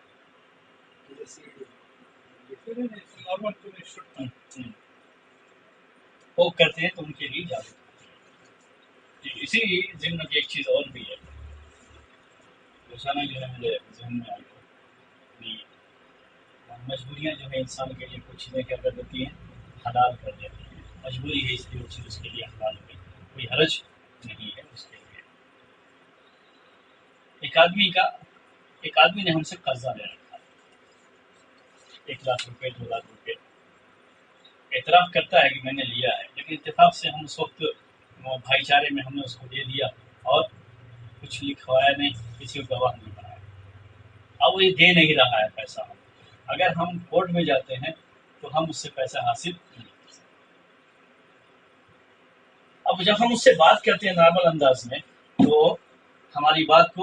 وہ کرتے ہیں تو ان کے لیے اجازت ہوتی ہے۔ اسی ضمن کی ایک چیز اور بھی ہے، روزانہ جو ہے میرے ذہن میں آئی ہے، مجبوریاں جو ہے انسان کے لیے کچھ چیزیں کیا کر دیتی ہیں؟ حلال کر دیتی ہیں۔ مجبوری ہے اس لیے وہ چیز اس کے لیے حلال ہوئی، کوئی حرج نہیں ہے اس کے لیے۔ ایک آدمی نے ہم سے قرضہ لے رکھا، 1,00,000 روپے، 2,00,000 روپے، اعتراف کرتا ہے کہ میں نے لیا ہے، لیکن اتفاق سے ہم اس وقت بھائی چارے میں ہم نے اس کو دے دیا اور کچھ لکھوایا نہیں، کسی کو گواہ نہیں بنایا، اب وہ یہ دے نہیں رہا ہے پیسہ ہم، اگر ہم کورٹ میں جاتے ہیں تو ہم اس سے پیسہ حاصل نہیں کر سکتے۔ اب جب ہم اس سے بات کرتے ہیں نارمل انداز میں تو ہماری بات کو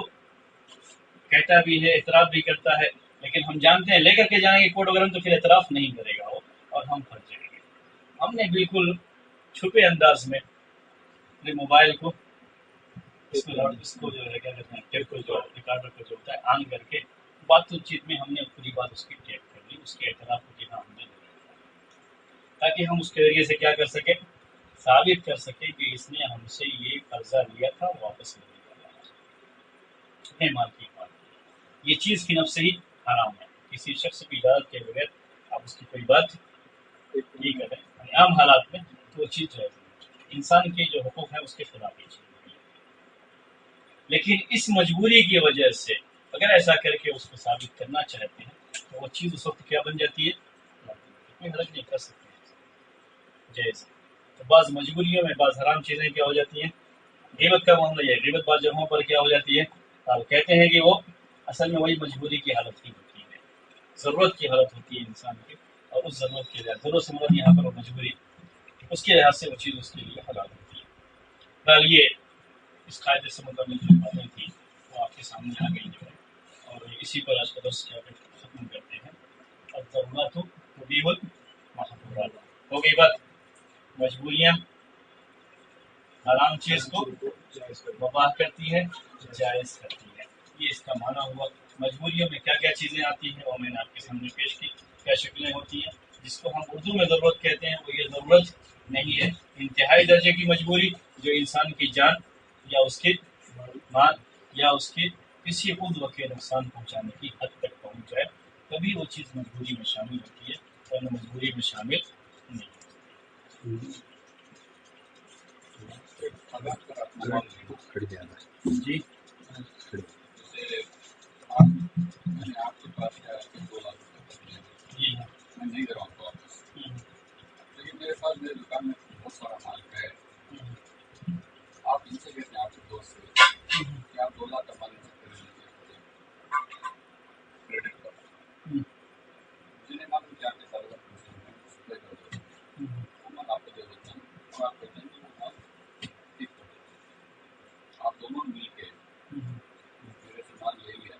کہتا بھی ہے، اعتراف بھی کرتا ہے، لیکن ہم جانتے ہیں لے کر کے جائیں گے کورٹ وغیرہ تو پھر اعتراف نہیں کرے گا وہ اور ہم پھنس جائیں گے۔ ہم نے بالکل چھپے انداز میں اپنے موبائل کو اس کو جو ہے کیا کہتے ہیں ٹیپ کو جو ریکارڈر کو جو ہوتا ہے آن کر کے بات چیت میں ہم نے پوری بات اس کی ٹیپ کر لی، اس کے اعتراف کو جہاں ہم نے تاکہ ہم اس کے ذریعے سے کیا کر سکیں، ثابت کر سکیں کہ اس نے ہم سے یہ قرضہ لیا تھا واپس نہیں کر رہا ہے، اپنے مال کی بات۔ یہ چیز کی نفس ہی حرام ہے، کسی شخص کی اجازت کے بغیر آپ اس کی کوئی بات نہیں کریں، یعنی عام حالات میں تو وہ چیز جائز نہیں، انسان کے جو حقوق ہیں اس کے خلاف یہ چیز نہیں ہے۔ لیکن اس مجبوری کی وجہ سے اگر ایسا کر کے اس کو ثابت کرنا چاہتے ہیں تو وہ چیز اس وقت کیا بن جاتی ہے؟ کوئی حرج نہیں، کر سکتے ہیں، جائز۔ تو بعض مجبوریوں میں بعض حرام چیزیں کیا ہو جاتی ہیں، غیبت کا معاملہ یہ ہے، غیبت بعض جگہوں پر کیا ہو جاتی ہے، آپ کہتے ہیں کہ وہ اصل میں وہی مجبوری کی حالت ہی ہوتی ہے، ضرورت کی حالت ہوتی ہے انسان کی، اور اس ضرورت کے لحاظ ضرورت سے مراد یہاں پر وہ مجبوری، اس کے لحاظ سے وہ چیز اس کے لیے حلال ہوتی ہے۔ بہرحال یہ اس قاعدے سے متعلق جو باتیں تھیں وہ آپ کے سامنے آ گئی جو ہے، اور اسی پر آج کا درس کیا ختم کرتے ہیں۔ الضرورات تبیح المحظورات، ہو گئی بات، مجبوریاں حرام چیز کو مباح کرتی ہے، جائز کرتی ہے، یہ اس کا معنی ہوا۔ مجبوریوں میں کیا کیا چیزیں آتی ہیں اور میں نے آپ کے سامنے پیش کی، کیا شکلیں ہوتی ہیں، جس کو ہم اردو میں ضرورت کہتے ہیں وہ یہ ضرورت نہیں ہے، انتہائی درجے کی مجبوری جو انسان کی جان یا اس کے مال یا اس کے کسی عضو کے نقصان پہنچانے کی حد تک پہنچ جائے، تبھی وہ چیز مجبوری میں شامل ہوتی ہے، ورنہ مجبوری میں شامل نہیں۔ جی جی ہاں، میں نہیں کر رہا ہوں واپس، لیکن میرے پاس میری دکان میں بہت سارا مال ہے، آپ ان سے کہتے ہیں آپ کے دوست سے کہ آپ 2 لاکھ کا مال انسٹ کر لیجیے کریڈٹ پر، مجھے نہیں معلوم کہ آپ کے سارے وقت میں سپلائی کر دو، وہ مال آپ کو دے دیتا ہوں اور آپ کہتے ہیں کہ وہ مال ٹھیک کر دو، آپ دونوں مل کے میرے سے مال لے لیا،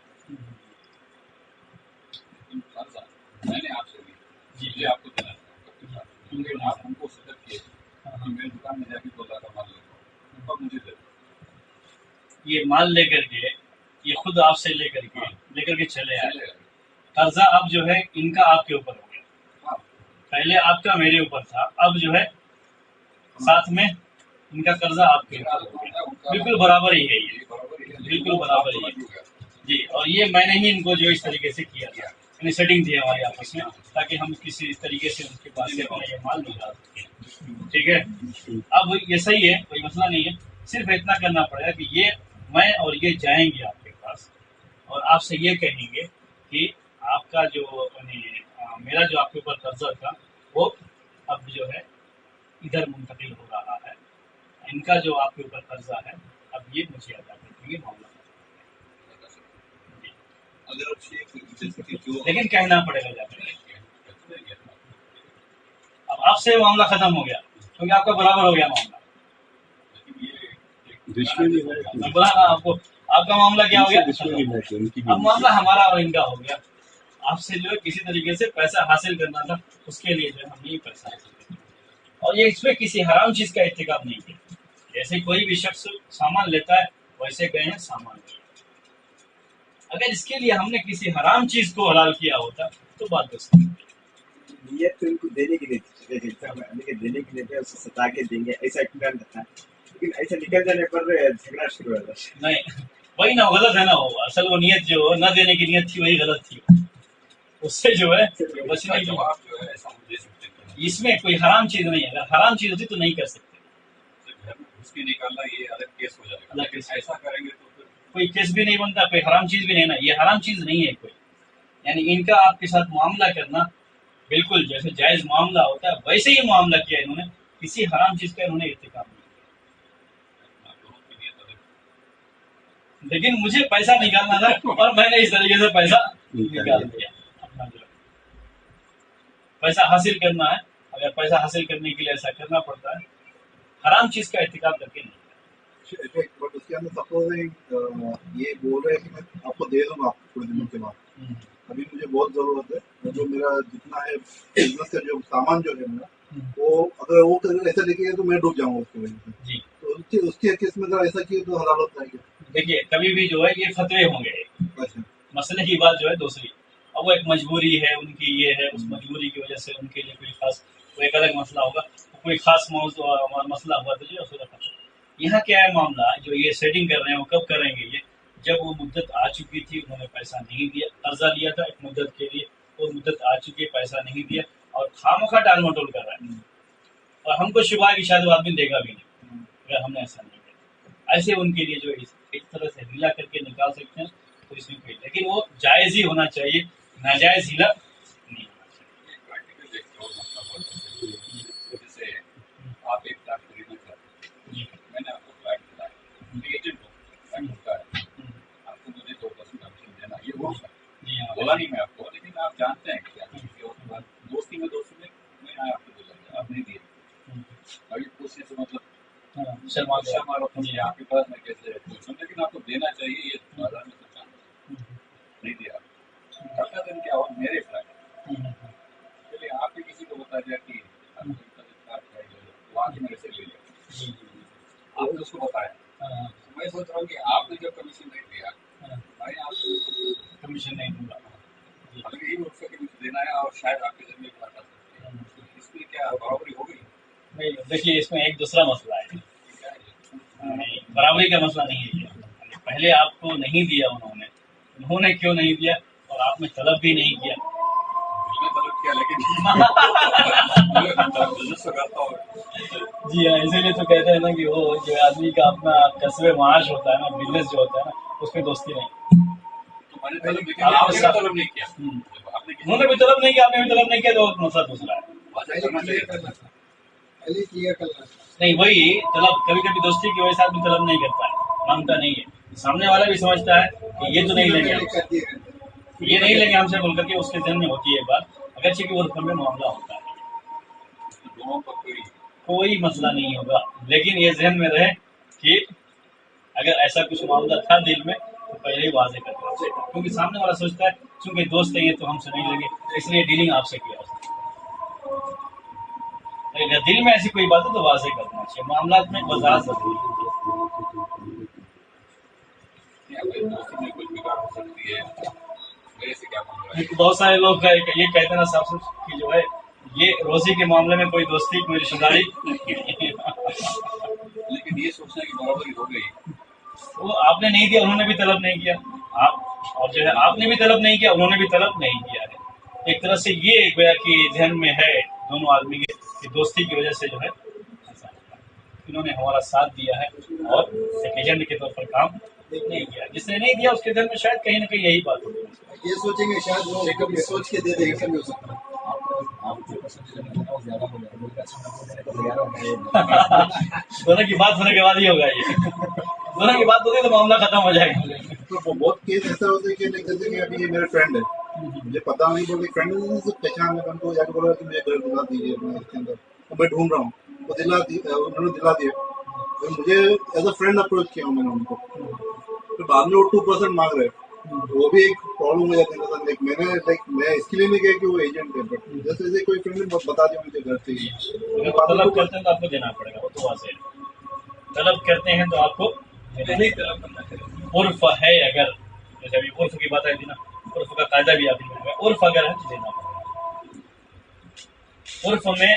لیکن قرضہ میں نے آپ سے لیا، مجھے آپ کو دینا تھا، لیکن آپ ہم کو صدق کیے کہ میری دکان میں جا کے 2 لاکھ کا مال لے لو اور مجھے دے دو۔ یہ مال لے کر کے، یہ خود آپ سے لے کر کے چلے آئے، قرضہ اب جو ہے ان کا آپ کے اوپر ہو گیا، پہلے آپ کا میرے اوپر تھا، اب جو ہے ساتھ میں ان کا قرضہ آپ کے اوپر ہو گیا. بالکل برابر ہی ہے یہ، بالکل برابر ہی ہے جی. اور یہ میں نے ہی ان کو جو اس طریقے سے کیا تھا، یعنی سیٹنگ تھی ہماری آپس میں، تاکہ ہم کسی طریقے سے ان کے پاس سے اپنا یہ مال نکال سکیں. ٹھیک ہے، اب یہ صحیح ہے، کوئی مسئلہ نہیں ہے. صرف اتنا کرنا پڑے گا کہ یہ میں اور یہ جائیں گے آپ کے پاس اور آپ سے یہ کہیں گے کہ آپ کا جو یعنی میرا جو آپ کے اوپر قرضہ تھا وہ اب جو ہے ادھر منتقل ہو رہا ہے، ان کا جو آپ کے اوپر قرضہ ہے اب یہ مجھے ادا کر دیں گے معاملہ. اگر جیسے کہ جو لیکن کہنا پڑے گا جا کے، اب آپ سے معاملہ ختم ہو گیا کیونکہ آپ کا برابر ہو گیا معاملہ. دشمنی ہے، میں بولا نا آپ کو، آپ کا معاملہ کیا ہو گیا، دشمنی ہے کہ ان کی اب معاملہ ہمارا اور ان کا ہو گیا. آپ سے جو ہے کسی طریقے سے پیسہ حاصل کرنا تھا، اس کے لیے جو ہے ہم نے یہ پیسہ حاصل کرنا اور یہ اس میں کسی حرام چیز کا ارتکاب نہیں کیا. جیسے کوئی بھی شخص سامان لیتا ہے ویسے گئے ہیں سامان لیا. اگر اس کے لیے ہم نے کسی حرام چیز کو حلال کیا ہوتا تو بات بس نیت تو ان کو دینے کی نہیں، دینے کے لیے اسے ستا کے دیں گے ایسا اطمینان رکھا، لیکن ایسا نکل جانے پر جھگڑا شروع ہو جاتا ہے. نہیں، وہی نہ غلط ہے نا. وہ اصل وہ نیت جو نہ دینے کی نیت تھی وہی غلط تھی. اس سے جو ہے بچنے کی، جواب جو ہے ایسا ہم دے سکتے ہیں. اس میں کوئی حرام چیز نہیں ہے. اگر حرام چیز ہوتی تو نہیں کر سکتے. گھر میں گھس کے نکالنا یہ الگ کیس ہو جائے گا، الگ کیس. ایسا کریں گے تو پھر کوئی کیس بھی نہیں بنتا، کوئی حرام چیز بھی نہیں نا. یہ حرام چیز نہیں ہے کوئی. یعنی ان کا آپ کے ساتھ معاملہ کرنا بالکل جیسے جائز معاملہ ہوتا ہے ویسے ہی معاملہ کیا انہوں نے. کسی حرام چیز کا انہوں نے ارتکاب نہیں کیا. دونوں کی نیت الگ. لیکن مجھے پیسہ نکالنا تھا اور میں نے اس طریقے سے پیسہ نکال دیا. اپنا جو پیسہ حاصل کرنا ہے، اگر پیسہ حاصل کرنے کے لیے ایسا کرنا پڑتا ہے، حرام چیز کا ارتکاب کر کے نہیں. بٹ اس کے اندر سپوز یہ بول رہے ہیں کہ میں آپ کو دے دوں گا کچھ دنوں کے بعد، ابھی مجھے بہت ضرورت ہے، جو میرا جتنا ہے بزنس کا جو سامان جو ہے میرا، وہ اگر وہ ایسا لے کے تو میں ڈوب جاؤں گا اس کی وجہ سے. جی تو اس کے کیس میں اگر ایسا کیے تو حلال ہوتا ہے کیا؟ دیکھیے، کبھی بھی جو ہے یہ فتوے ہوں گے. اچھا مسئلے کی بات جو ہے دوسری، اب وہ ایک مجبوری ہے ان کی، یہ ہے اس مجبوری کی وجہ سے ان کے لیے کوئی خاص کوئی ایک الگ مسئلہ ہوگا، کوئی خاص موضوع مسئلہ ہوا تو جو ہے ختم. یہاں کیا ہے معاملہ جو یہ سیٹنگ کر رہے ہیں وہ کب کریں گے؟ یہ جب وہ مدت آ چکی تھی، انہوں نے پیسہ نہیں دیا، قرضہ لیا تھا ایک مدت کے لیے، وہ مدت آ چکی ہے، پیسہ نہیں دیا اور خامخواہ ٹال مٹول کر رہا ہے. اور ہم کو شبہ ہے کہ شاید وہ آدمی دے گا بھی نہیں اگر ہم نے ایسا نہیں کیا. ایسے ان کے لیے جو ایک طرح سے ہیلا کر کے نکال سکتے ہیں تو اس میں کوئی، لیکن وہ جائز ہی ہونا چاہیے، ناجائز ہیلا نہیں ہونا چاہیے. ایک پریکٹیکل ایک اور مسئلہ ہوا تھا. جیسے آپ ایک فلیٹ خریدنا چاہتے ہیں، جی میں نے آپ کو فلیٹ دلایا، ایجنٹ ہو فلیٹ ہوتا ہے، آپ کو مجھے 2% کمیشن دینا، یہ ہو سکتا جی ہے. ہاں بولا نہیں میں آپ کو، لیکن آپ جانتے ہیں کیا دوستی میں میں آپ کو بولا آپ نہیں دیے. ابھی پوچھنے سے مطلب شرما شرما رقم جی آپ کے پاس میں کیسے پوچھوں، لیکن آپ کو دینا چاہیے. یہ بازار میں سب جانتے ہیں، نہیں دیا. اگلا دن کیا ہوا، میرے فلیٹ چلیے آپ نے کسی کو بتا دیا کہ وہاں سے میرے سے لے لیا، آپ نے اس کو بتایا. میں سوچ رہا ہوں کہ آپ نے جب کمیشن نہیں دیا میں آپ کو کمیشن نہیں دوں گا. اگر یہی اس کا کمیشن دینا ہے اور شاید آپ کے ذریعے بات آ سکتی ہے، اس میں کیا برابری ہو گئی؟ نہیں دیکھیے، اس میں ایک دوسرا مسئلہ ہے. کیا ہے نہیں، برابری کا مسئلہ نہیں ہے یہ. پہلے آپ کو نہیں دیا انہوں نے کیوں نہیں دیا اور آپ نے طلب بھی نہیں کیا. میں طلب کیا لیکن بزنس تو کرتا ہوں. جی ہاں، اسی لیے تو کہتے ہیں نا کہ وہ جو آدمی کا اپنا کسب معاش ہوتا ہے نا، بزنس جو ہوتا ہے نا، اس میں دوستی نہیں. تو میں نے طلب نہیں کیا، آپ نے طلب نہیں کیا، آپ نے انہوں نے بھی طلب نہیں کیا، آپ نے بھی طلب نہیں کیا، تو مسئلہ دوسرا ہے. واضح کرنا چاہیے تھا. نہیں، وہی طلب کبھی کبھی دوستی کی وجہ سے آدمی طلب نہیں کرتا ہے، مانگتا نہیں ہے. سامنے والا بھی سمجھتا ہے کہ یہ تو نہیں لیں گے ہم سے، یہ نہیں لیں گے ہم سے بول کر کے اس کے ذہن میں ہوتی ہے بات، اگرچہ کہ وہ رقم میں معاملہ ہوتا ہے. دونوں پر کوئی مسئلہ نہیں ہوگا، لیکن یہ ذہن میں رہے کہ اگر ایسا کچھ معاملہ تھا دل میں تو پہلے ہی واضح کر دینا چاہیے، کیونکہ سامنے والا سوچتا ہے چونکہ دوست ہیں یہ تو ہم سے نہیں لیں گے، اس لیے ڈیلنگ آپ سے کیا. اگر دل میں ایسی کوئی بات ہے تو واضح کر دینا چاہیے. معاملات میں وضاحت ضروری ہے. دوستی میں کچھ بگاڑ ہو سکتی ہے، میرے سے کیا مانگ رہا ہے. بہت سارے لوگ یہ کہتے ہیں نا صاحب کہ جو ہے یہ روزی کے معاملے میں کوئی دوستی کوئی رشتہ داری لیکن یہ سوچنا کہ برابری ہو گئی، وہ آپ نے نہیں دیا، انہوں نے بھی طلب نہیں کیا، آپ اور جو ہے آپ نے بھی طلب نہیں کیا، انہوں نے بھی طلب نہیں کیا ہے. ایک طرح سے یہ گویا کہ ذہن میں ہے دونوں آدمی کے کہ دوستی کی وجہ سے جو ہے انہوں نے ہمارا ساتھ دیا ہے اور ایک ایجنٹ کے طور پر کام نہیں کیا. جس نے نہیں دیا اس کے دل میں شاید کہیں نہ کہیں یہی بات ہوگی. یہ سوچیں گے شاید وہ کبھی سوچ کے دے دے، ایسا بھی ہو سکتا ہے. دونوں کی بات ہونے کے بعد ہی ہوگا، یہ دونوں کی بات ہوگی تو معاملہ ختم ہو جائے گا. تو بہت کیس ایسا ہوتا ہے کہ جیسے کہ ابھی یہ میرا فرینڈ ہے، مجھے پتا نہیں بولے فرینڈ پہچان ہے، کو جا کے بولا کہ مجھے گھر دلا دیجیے اس کے اندر، میں ڈھونڈ رہا ہوں، وہ انہوں نے دلا دیا. مجھے ایز اے فرینڈ اپروچ کیا ہوں میں نے ان کو، پھر بعد میں وہ 2% مانگ رہے، وہ بھی ایک پرابلم ہو جاتی ہے. میں نے میں اس کے لیے نہیں کہا کہ وہ ایجنٹ ہے، بٹ جیسے کوئی فرینڈ نے بتا دیا مجھے گھر سے ہی. طلب کرتے ہیں تو آپ کو دینا پڑے گا، وہ تو واضح ہے. طلب کرتے ہیں تو آپ کو نہیں طلب کرنا چاہیے. عرف ہے، اگر جیسے ابھی عرف کی بات آئی تھی نا، عرف کا قاعدہ بھی آپ نے، عرف اگر ہے تو دینا پڑے گا. عرف میں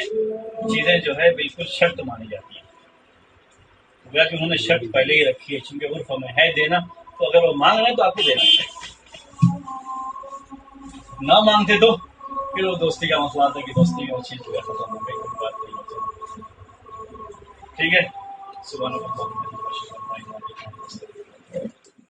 چیزیں جو ہے بالکل شرط مانی جاتی ہیں، گویا کہ انہوں نے شرط پہلے ہی رکھی ہے، چونکہ عرف میں ہے دینا، تو اگر وہ مانگ رہے ہیں تو آپ کو دینا چاہیے. نہ مانگتے تو پھر وہ دوستی کا مسئلہ آتا ہے کہ دوستی میں وہ چیز جو ہے ختم ہو گئی، کوئی بات نہیں. ٹھیک ہے، سبحان اللہ.